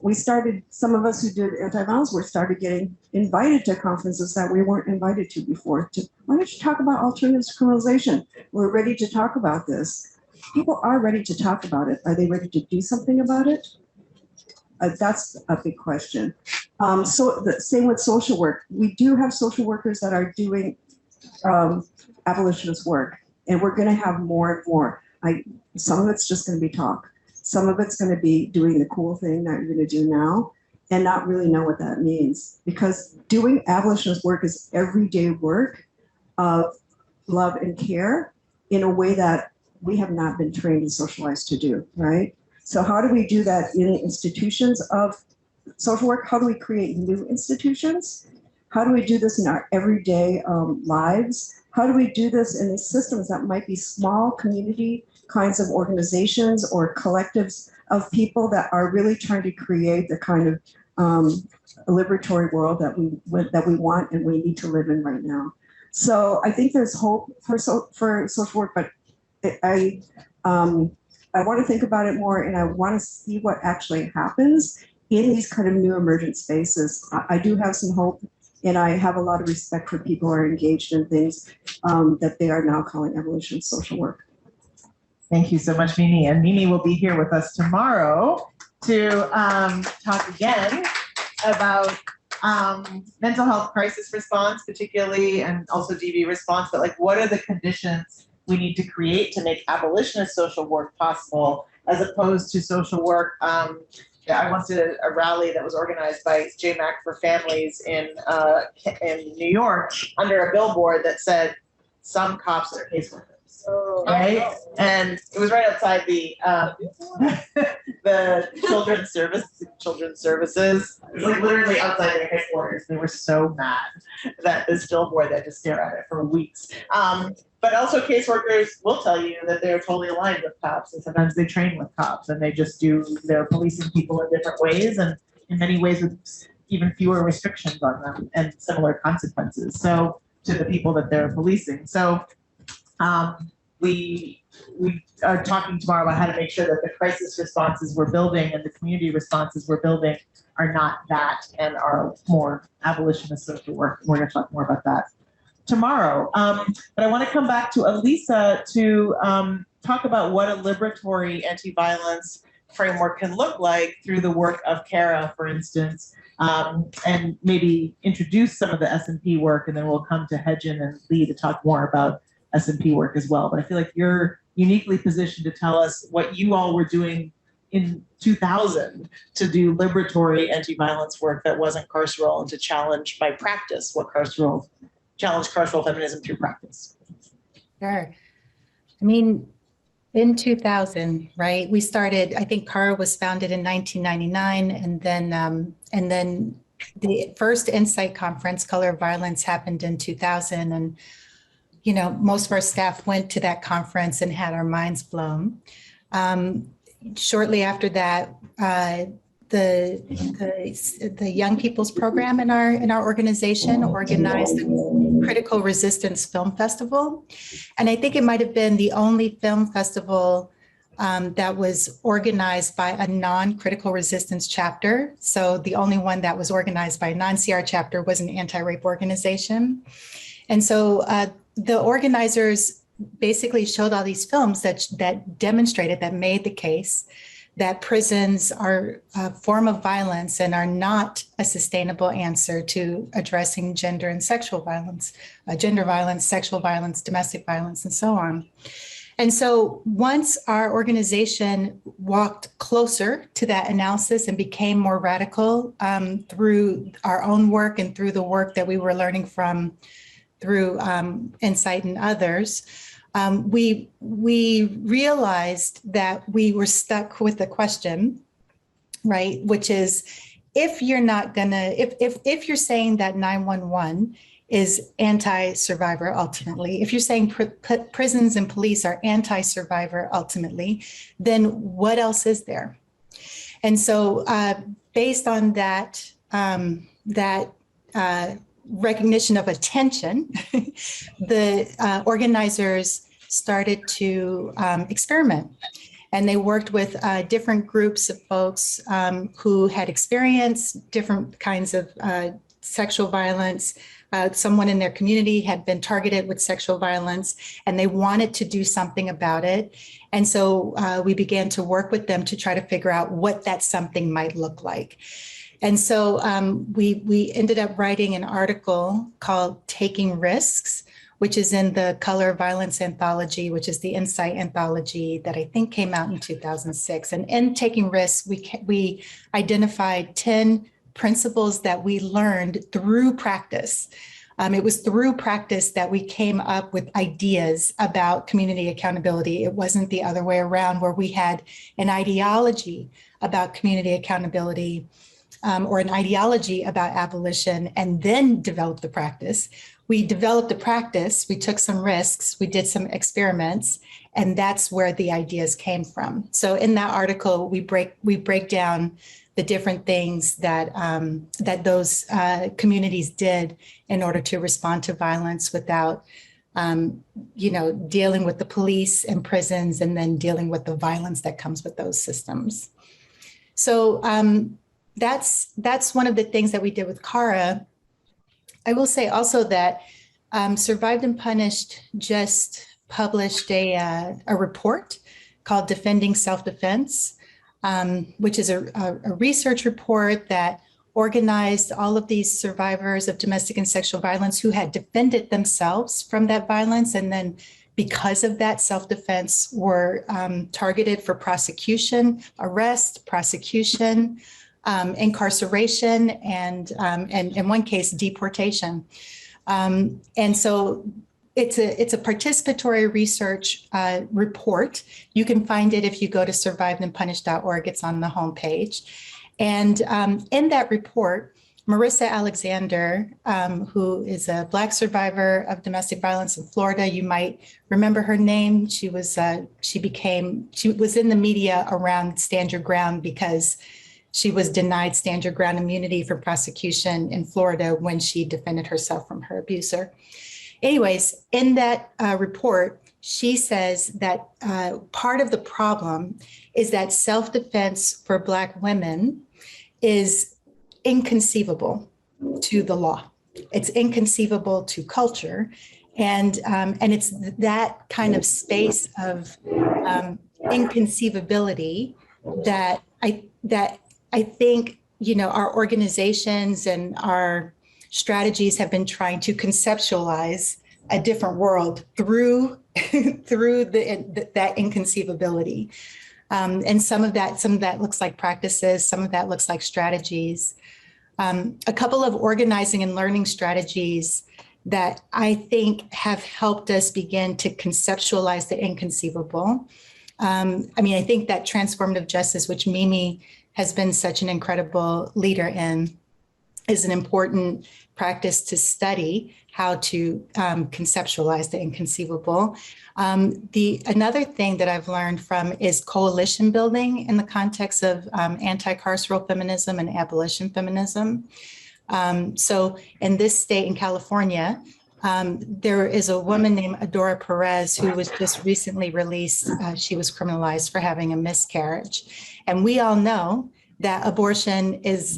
We started, some of us who did anti-violence work started getting invited to conferences that we weren't invited to before. Why don't you talk about alternatives to criminalization? We're ready to talk about this. People are ready to talk about it. Are they ready to do something about it? That's a big question. So the same with social work. We do have social workers that are doing abolitionist work, and we're going to have more and more. Some of it's just going to be talk. Some of it's going to be doing the cool thing that you're going to do now and not really know what that means. Because doing abolitionist work is everyday work of love and care in a way that we have not been trained and socialized to do, right? So how do we do that in institutions of social work? How do we create new institutions? How do we do this in our everyday lives? How do we do this in these systems that might be small community kinds of organizations or collectives of people that are really trying to create the kind of liberatory world that we want and we need to live in right now? So I think there's hope for social work, but I want to think about it more, and I want to see what actually happens in these kind of new emergent spaces. I do have some hope, and I have a lot of respect for people who are engaged in things that they are now calling abolition social work. Thank you so much, Mimi. And Mimi will be here with us tomorrow to talk again about mental health crisis response, particularly, and also DV response, but like, what are the conditions we need to create to make abolitionist social work possible, as opposed to social work. I went to a rally that was organized by JMAC for Families in New York under a billboard that said, some cops are caseworkers. Right? And it was right outside the the children's services. It was like literally outside their headquarters. They were so mad that this billboard they had to stare at it for weeks. But also caseworkers will tell you that they're totally aligned with cops, and sometimes they train with cops and they just they're policing people in different ways, and in many ways with even fewer restrictions on them and similar consequences. So to the people that they're policing. So we are talking tomorrow about how to make sure that the crisis responses we're building and the community responses we're building are not that and are more abolitionist social work. We're going to talk more about that tomorrow. But I want to come back to Alissa to talk about what a liberatory anti-violence framework can look like through the work of Cara, for instance, and maybe introduce some of the S&P work, and then we'll come to Hyejin and Leigh to talk more about S&P work as well. But I feel like you're uniquely positioned to tell us what you all were doing in 2000 to do liberatory anti-violence work that wasn't carceral, and to challenge by practice challenge carceral feminism through practice. Sure. I mean, in 2000, right, we started, I think CARA was founded in 1999, and then the first Insight Conference, Color of Violence, happened in 2000. And, you know, most of our staff went to that conference and had our minds blown. Shortly after that, the Young People's Program in our organization organized the Critical Resistance Film Festival. And I think it might have been the only film festival that was organized by a non-critical resistance chapter. So the only one that was organized by a non-CR chapter was an anti-rape organization. And so the organizers basically showed all these films that demonstrated, that made the case that prisons are a form of violence and are not a sustainable answer to addressing gender and sexual violence, gender violence, sexual violence, domestic violence, and so on. And so once our organization walked closer to that analysis and became more radical through our own work and through the work that we were learning from through Insight and others, we realized that we were stuck with the question, right? Which is, if you're not gonna, if you're saying that 911 is anti-survivor ultimately, if you're saying prisons and police are anti-survivor ultimately, then what else is there? And so based on that, recognition of attention, the organizers started to experiment. And they worked with different groups of folks who had experienced different kinds of sexual violence. Someone in their community had been targeted with sexual violence, and they wanted to do something about it. And so we began to work with them to try to figure out what that something might look like. And so we ended up writing an article called Taking Risks, which is in the Color of Violence anthology, which is the Insight anthology that I think came out in 2006. And in Taking Risks, we identified 10 principles that we learned through practice. It was through practice that we came up with ideas about community accountability. It wasn't the other way around, where we had an ideology about community accountability or an ideology about abolition and then developed the practice. We developed the practice, we took some risks, we did some experiments, and that's where the ideas came from. So in that article, we break down the different things that that those communities did in order to respond to violence without, dealing with the police and prisons, and then dealing with the violence that comes with those systems. So that's one of the things that we did with CARA. I will say also that Survived and Punished just published a report called Defending Self-Defense, which is a research report that organized all of these survivors of domestic and sexual violence who had defended themselves from that violence, and then because of that, self-defense were targeted for prosecution, arrest, prosecution, incarceration, and in one case, deportation. And so it's a participatory research report. You can find it if you go to survivedandpunished.org. It's on the homepage. And in that report, Marissa Alexander, who is a Black survivor of domestic violence in Florida, you might remember her name. She was in the media around Stand Your Ground because she was denied stand your ground immunity from prosecution in Florida when she defended herself from her abuser. Anyways, in that report, she says that part of the problem is that self-defense for Black women is inconceivable to the law. It's inconceivable to culture. And it's that kind of space of inconceivability that I think, our organizations and our strategies have been trying to conceptualize a different world through that inconceivability. And some of that looks like practices, some of that looks like strategies. A couple of organizing and learning strategies that I think have helped us begin to conceptualize the inconceivable. I think that transformative justice, which Mimi has been such an incredible leader in, is an important practice to study how to conceptualize the inconceivable. Another thing that I've learned from is coalition building in the context of anti-carceral feminism and abolition feminism. So in this state, in California, there is a woman named Adora Perez who was just recently released. She was criminalized for having a miscarriage. And we all know that abortion is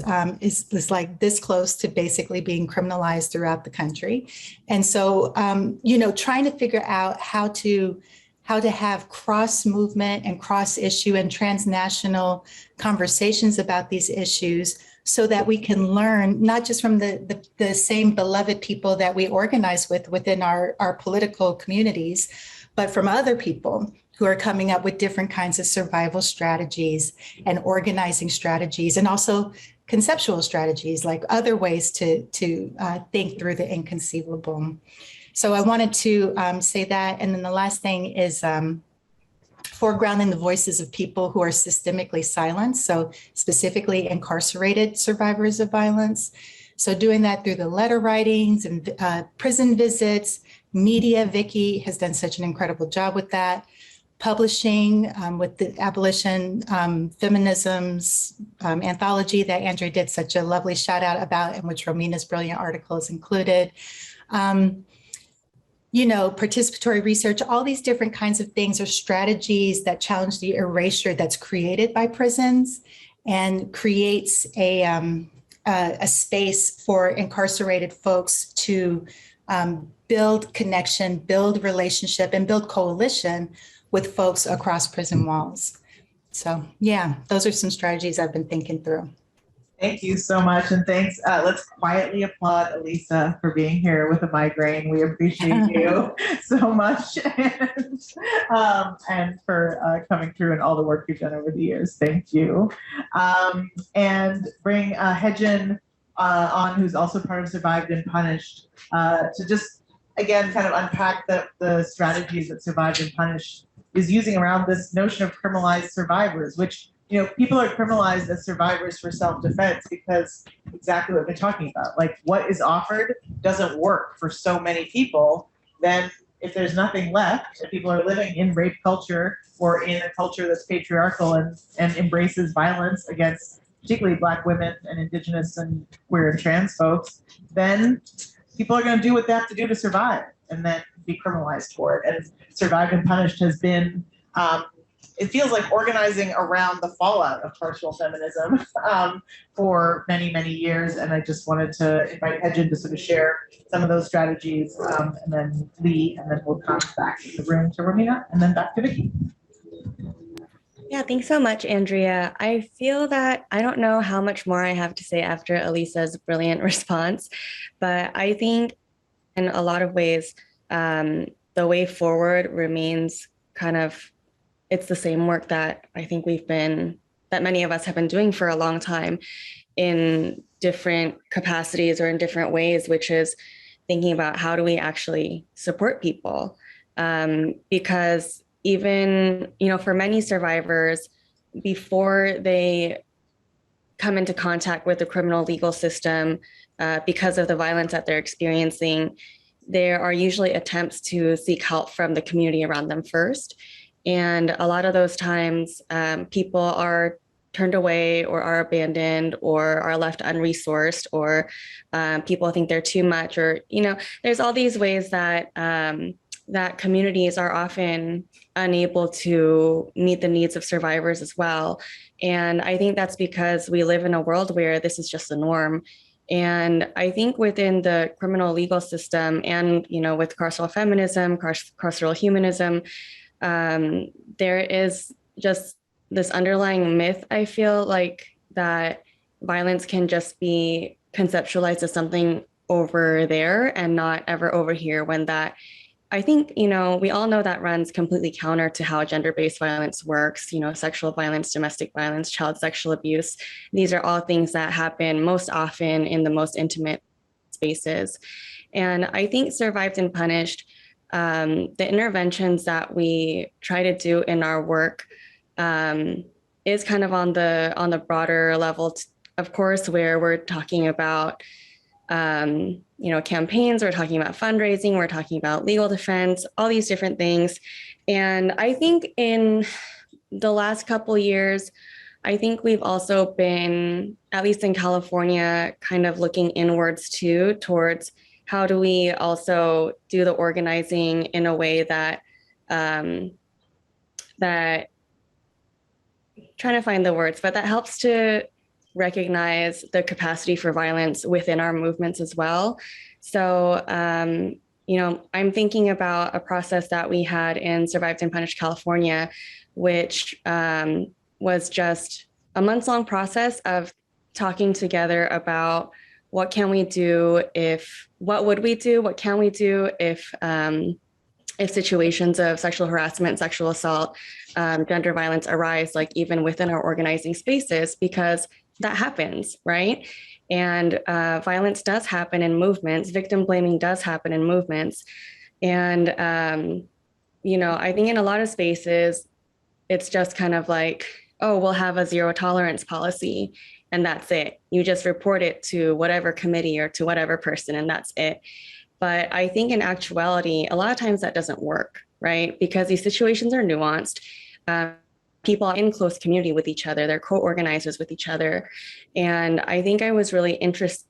like this close to basically being criminalized throughout the country. And so, trying to figure out how to have cross movement and cross issue and transnational conversations about these issues so that we can learn not just from the same beloved people that we organize within our political communities, but from other people who are coming up with different kinds of survival strategies and organizing strategies, and also conceptual strategies, like other ways to think through the inconceivable. So I wanted to say that. And then the last thing is foregrounding the voices of people who are systemically silenced, so specifically incarcerated survivors of violence. So doing that through the letter writings and prison visits, media. Vicky has done such an incredible job with that. Publishing with the Abolition Feminism's anthology that Andrea did such a lovely shout out about, in which Romina's brilliant article is included. Participatory research, all these different kinds of things are strategies that challenge the erasure that's created by prisons and creates a space for incarcerated folks to build connection, build relationship, and build coalition with folks across prison walls. So yeah, those are some strategies I've been thinking through. Thank you so much. And thanks. Let's quietly applaud Alissa for being here with a migraine. We appreciate you so much and for coming through and all the work you've done over the years. Thank you. And bring Hyejin on, who's also part of Survived and Punished, to just, again, kind of unpack the strategies that Survived and Punished is using around this notion of criminalized survivors, which, people are criminalized as survivors for self-defense because exactly what they're talking about. Like, what is offered doesn't work for so many people. Then if there's nothing left, if people are living in rape culture or in a culture that's patriarchal and embraces violence against particularly Black women and Indigenous and queer and trans folks, then people are going to do what they have to do to survive and then be criminalized for it. And Survived and Punished has been, it feels like organizing around the fallout of carceral feminism for many, many years. And I just wanted to invite Hyejin to sort of share some of those strategies, and then Leigh, and then we'll come back to the room to Romina, and then back to Vicky. Yeah, thanks so much, Andrea. I feel that I don't know how much more I have to say after Alissa's brilliant response, but I think in a lot of ways, the way forward remains kind of, it's the same work that I think that many of us have been doing for a long time in different capacities or in different ways, which is thinking about how do we actually support people? Because even, for many survivors, before they come into contact with the criminal legal system, because of the violence that they're experiencing, there are usually attempts to seek help from the community around them first. And a lot of those times, people are turned away or are abandoned or are left unresourced, or people think they're too much, or, there's all these ways that that communities are often unable to meet the needs of survivors as well. And I think that's because we live in a world where this is just the norm. And I think within the criminal legal system and, with carceral feminism, carceral humanism, there is just this underlying myth, I feel like, that violence can just be conceptualized as something over there and not ever over here, when that, I think, we all know that runs completely counter to how gender-based violence works, sexual violence, domestic violence, child sexual abuse. These are all things that happen most often in the most intimate spaces. And I think Survived and Punished, the interventions that we try to do in our work is kind of on the broader level, of course, where we're talking about campaigns, we're talking about fundraising, we're talking about legal defense, all these different things. And I think in the last couple years, I think we've also been, at least in California, kind of looking inwards too, towards how do we also do the organizing in a way that, that, trying to find the words, but that helps to recognize the capacity for violence within our movements as well. So, I'm thinking about a process that we had in Survived and Punished California, which was just a months-long process of talking together about what can we do what would we do, what can we do if situations of sexual harassment, sexual assault, gender violence arise, like even within our organizing spaces, because that happens, right? And violence does happen in movements. Victim blaming does happen in movements. And, I think in a lot of spaces, it's just kind of like, oh, we'll have a zero tolerance policy and that's it. You just report it to whatever committee or to whatever person and that's it. But I think in actuality, a lot of times that doesn't work, right? Because these situations are nuanced. People are in close community with each other. They're co-organizers with each other. And I think I was really interested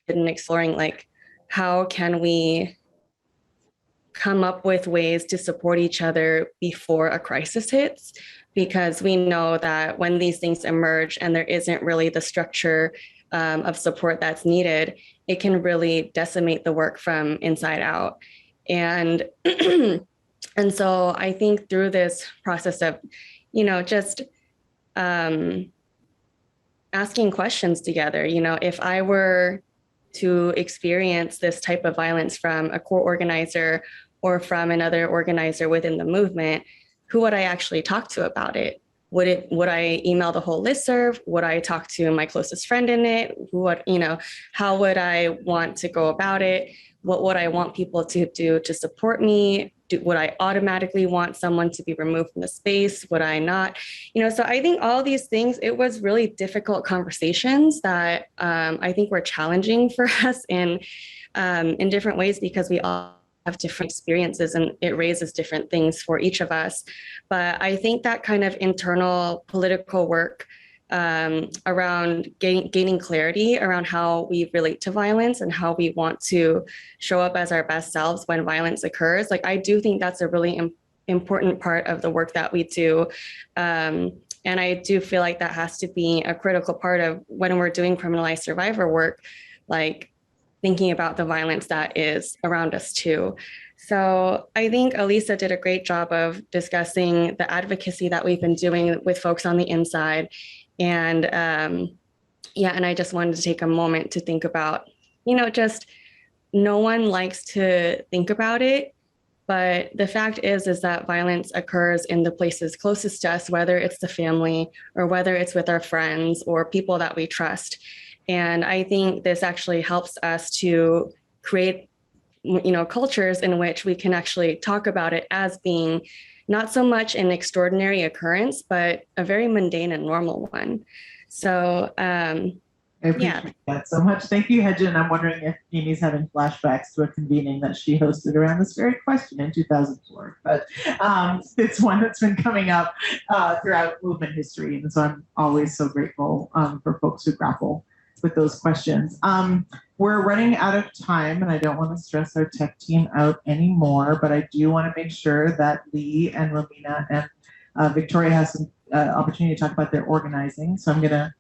in exploring, like, how can we come up with ways to support each other before a crisis hits? Because we know that when these things emerge and there isn't really the structure of support that's needed, it can really decimate the work from inside out. And and so I think through this process of, just asking questions together, if I were to experience this type of violence from a core organizer or from another organizer within the movement, who would I actually talk to about it? Would I email the whole listserv? Would I talk to my closest friend in it? How would I want to go about it? What would I want people to do to support me? Would I automatically want someone to be removed from the space? Would I not? So I think all these things, it was really difficult conversations that I think were challenging for us in different ways, because we all have different experiences and it raises different things for each of us. But I think that kind of internal political work around gaining clarity around how we relate to violence and how we want to show up as our best selves when violence occurs. Like, I do think that's a really important part of the work that we do. And I do feel like that has to be a critical part of when we're doing criminalized survivor work, like thinking about the violence that is around us too. So I think Alissa did a great job of discussing the advocacy that we've been doing with folks on the inside. And and I just wanted to take a moment to think about, just no one likes to think about it, but the fact is that violence occurs in the places closest to us, whether it's the family or whether it's with our friends or people that we trust. And I think this actually helps us to create cultures in which we can actually talk about it as being not so much an extraordinary occurrence, but a very mundane and normal one. So I appreciate that so much. Thank you, Hyejin. I'm wondering if Mimi's having flashbacks to a convening that she hosted around this very question in 2004. But it's one that's been coming up throughout movement history. And so I'm always so grateful for folks who grapple with those questions. We're running out of time, and I don't want to stress our tech team out anymore, but I do want to make sure that Leigh and Romina and Victoria has some opportunity to talk about their organizing. So I'm going to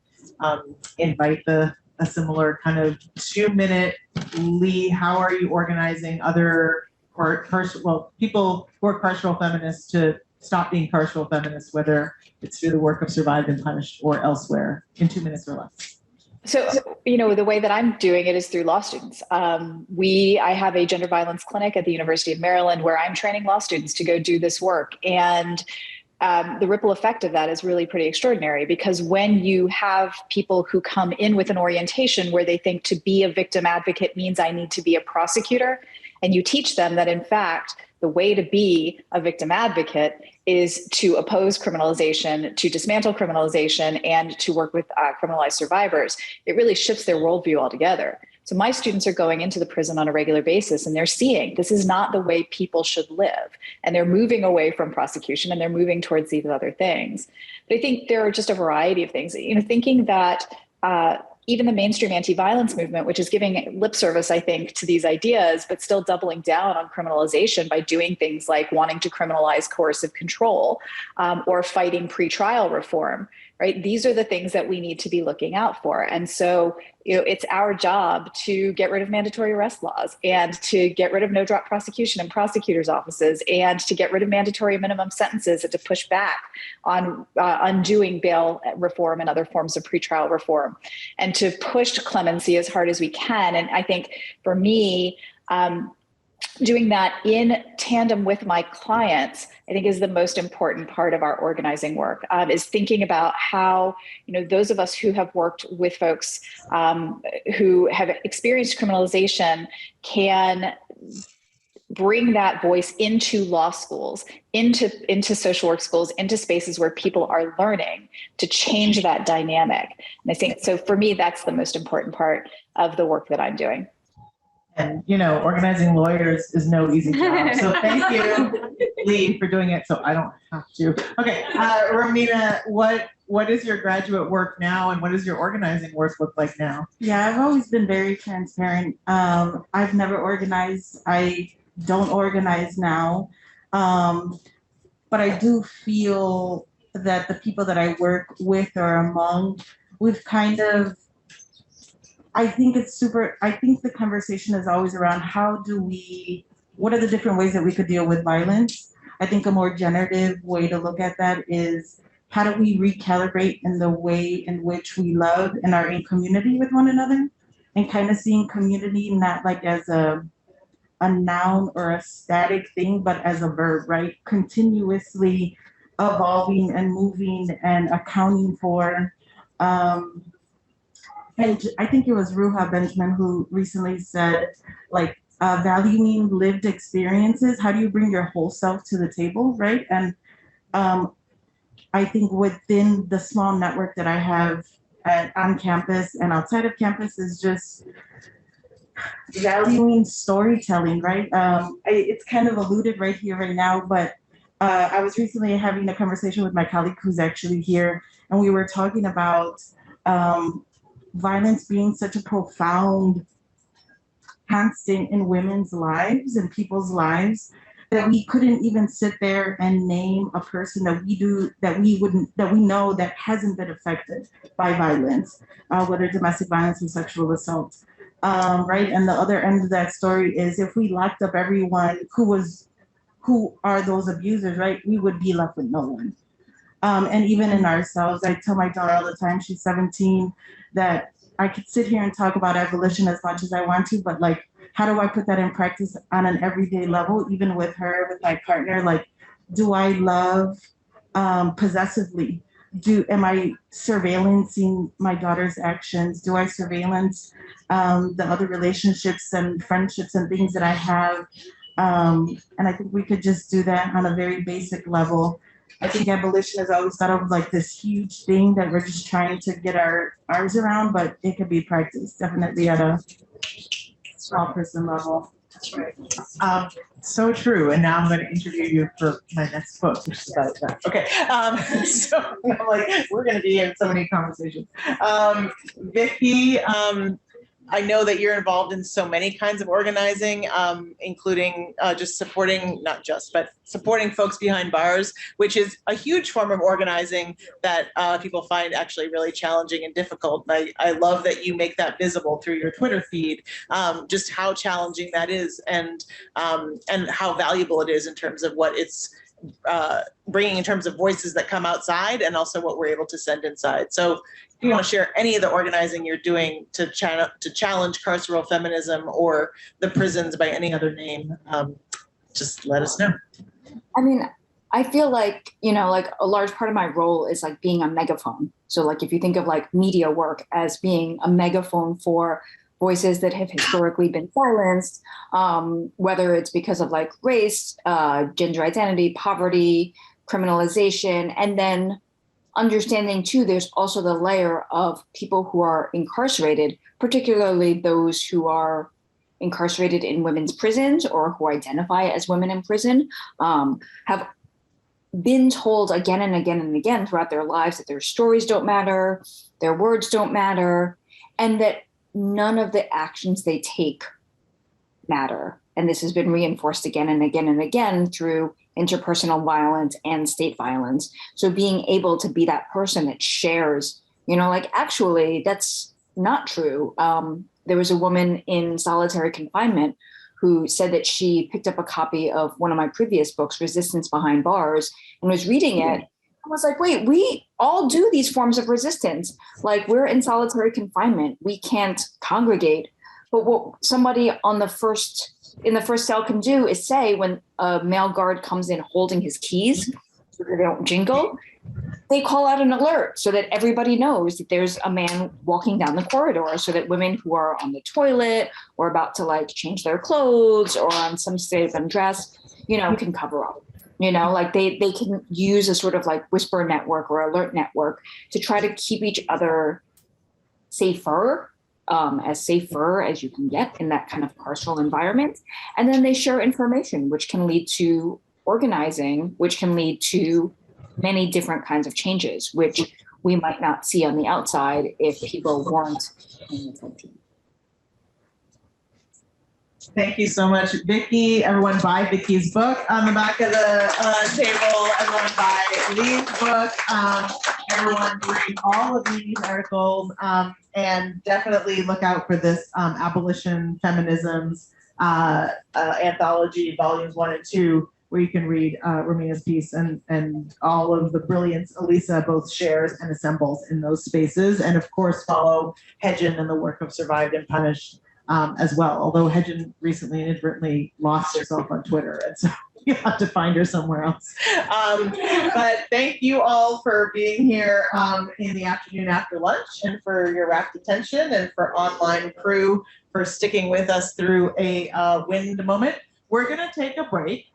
invite a similar kind of 2-minute. Leigh, how are you organizing other people who are carceral feminists to stop being carceral feminists, whether it's through the work of Survived and Punished or elsewhere, in 2 minutes or less? So, the way that I'm doing it is through law students. I have a gender violence clinic at the University of Maryland where I'm training law students to go do this work. And the ripple effect of that is really pretty extraordinary, because when you have people who come in with an orientation where they think to be a victim advocate means I need to be a prosecutor, and you teach them that, in fact, the way to be a victim advocate is to oppose criminalization, to dismantle criminalization, and to work with criminalized survivors, it really shifts their worldview altogether. So my students are going into the prison on a regular basis, and they're seeing this is not the way people should live. And they're moving away from prosecution, and they're moving towards these other things. But I think there are just a variety of things, thinking that even the mainstream anti-violence movement, which is giving lip service, I think, to these ideas, but still doubling down on criminalization by doing things like wanting to criminalize coercive control or fighting pretrial reform, right? These are the things that we need to be looking out for. And so, it's our job to get rid of mandatory arrest laws, and to get rid of no-drop prosecution in prosecutors' offices, and to get rid of mandatory minimum sentences, and to push back on undoing bail reform and other forms of pretrial reform, and to push clemency as hard as we can. And I think for me, doing that in tandem with my clients, I think, is the most important part of our organizing work, is thinking about how, those of us who have worked with folks who have experienced criminalization can bring that voice into law schools, into social work schools, into spaces where people are learning to change that dynamic. And I think, so for me, that's the most important part of the work that I'm doing. And, organizing lawyers is no easy job. So thank you, Leigh, for doing it so I don't have to. Okay, Romina, what is your graduate work now, and what does your organizing work look like now? Yeah, I've always been very transparent. I've never organized. I don't organize now. But I do feel that the people that I work with or among, we've kind of, I think the conversation is always around what are the different ways that we could deal with violence? I think a more generative way to look at that is, how do we recalibrate in the way in which we love and are in community with one another? And kind of seeing community not like as a noun or a static thing, but as a verb, right? Continuously evolving and moving and accounting for. And I think it was Ruha Benjamin who recently said, valuing lived experiences, how do you bring your whole self to the table, right? And I think within the small network that I have on campus and outside of campus is just valuing storytelling, right? It's kind of alluded right here, right now, but I was recently having a conversation with my colleague who's actually here, and we were talking about violence being such a profound constant in women's lives and people's lives that we couldn't even sit there and name a person that we know that hasn't been affected by violence, whether domestic violence or sexual assault, right? And the other end of that story is, if we locked up everyone who are those abusers, right, we would be left with no one. And even in ourselves, I tell my daughter all the time, she's 17, that I could sit here and talk about abolition as much as I want to, but how do I put that in practice on an everyday level, even with her, with my partner? Do I love possessively? am I surveillancing my daughter's actions? Do I surveillance the other relationships and friendships and things that I have? And I think we could just do that on a very basic level. I think abolition is always thought of like this huge thing that we're just trying to get our arms around, but it could be practiced definitely at a small person level. That's right. So true. And now I'm going to interview you for my next book, which is about that. Okay. So I'm like, we're going to be in so many conversations. Vicki, I know that you're involved in so many kinds of organizing, including just supporting, not just, but supporting folks behind bars, which is a huge form of organizing that people find actually really challenging and difficult. I love that you make that visible through your Twitter feed, just how challenging that is and how valuable it is in terms of what it's bringing in terms of voices that come outside and also what we're able to send inside. So if you want to share any of the organizing you're doing to challenge carceral feminism or the prisons by any other name, just let us know. I mean, I feel like, like a large part of my role is like being a megaphone. So like if you think of like media work as being a megaphone for voices that have historically been silenced, whether it's because of like race, gender identity, poverty, criminalization, and then understanding too, there's also the layer of people who are incarcerated, particularly those who are incarcerated in women's prisons or who identify as women in prison, have been told again and again and again throughout their lives that their stories don't matter, their words don't matter, and that none of the actions they take matter. And this has been reinforced again and again and again through interpersonal violence and state violence. So being able to be that person that shares, like, actually, that's not true. There was a woman in solitary confinement who said that she picked up a copy of one of my previous books, Resistance Behind Bars, and was reading it. I was like, wait, we all do these forms of resistance. Like, we're in solitary confinement. We can't congregate. But what somebody in the first cell can do is say, when a male guard comes in holding his keys so that they don't jingle, they call out an alert so that everybody knows that there's a man walking down the corridor, so that women who are on the toilet or about to like change their clothes or on some state of undress, can cover up. Like they can use a sort of like whisper network or alert network to try to keep each other safer, as safer as you can get in that kind of carceral environment. And then they share information, which can lead to organizing, which can lead to many different kinds of changes, which we might not see on the outside if people weren't paying attention. Thank you so much, Vicki. Everyone buy Vicki's book on the back of the table. Everyone buy Leigh's book. Everyone read all of these articles, and definitely look out for this Abolition Feminism's anthology, volumes 1 and 2, where you can read Romina's piece and all of the brilliance Alissa both shares and assembles in those spaces. And of course, follow Hyejin and the work of Survived and Punished as well. Although Hyejin recently inadvertently lost herself on Twitter, and so you'll have to find her somewhere else. But thank you all for being here in the afternoon after lunch, and for your rapt attention, and for online crew for sticking with us through a wind moment. We're going to take a break.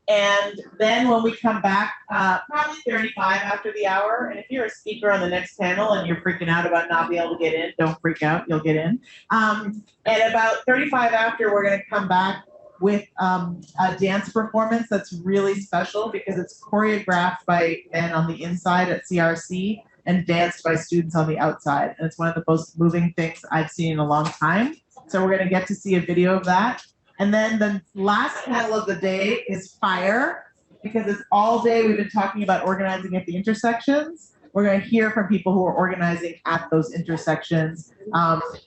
And then when we come back, probably 35 after the hour, and if you're a speaker on the next panel and you're freaking out about not being able to get in, don't freak out, you'll get in. And about 35 after, we're going to come back with a dance performance that's really special because it's choreographed by men on the inside at CRC and danced by students on the outside. And it's one of the most moving things I've seen in a long time. So we're going to get to see a video of that. And then the last panel of the day is fire, because it's all day we've been talking about organizing at the intersections. We're going to hear from people who are organizing at those intersections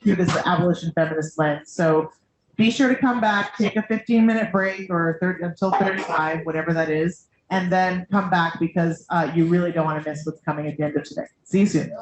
through this abolition feminist lens. So be sure to come back, take a 15-minute break or until 35, whatever that is, and then come back because you really don't want to miss what's coming at the end of today. See you soon.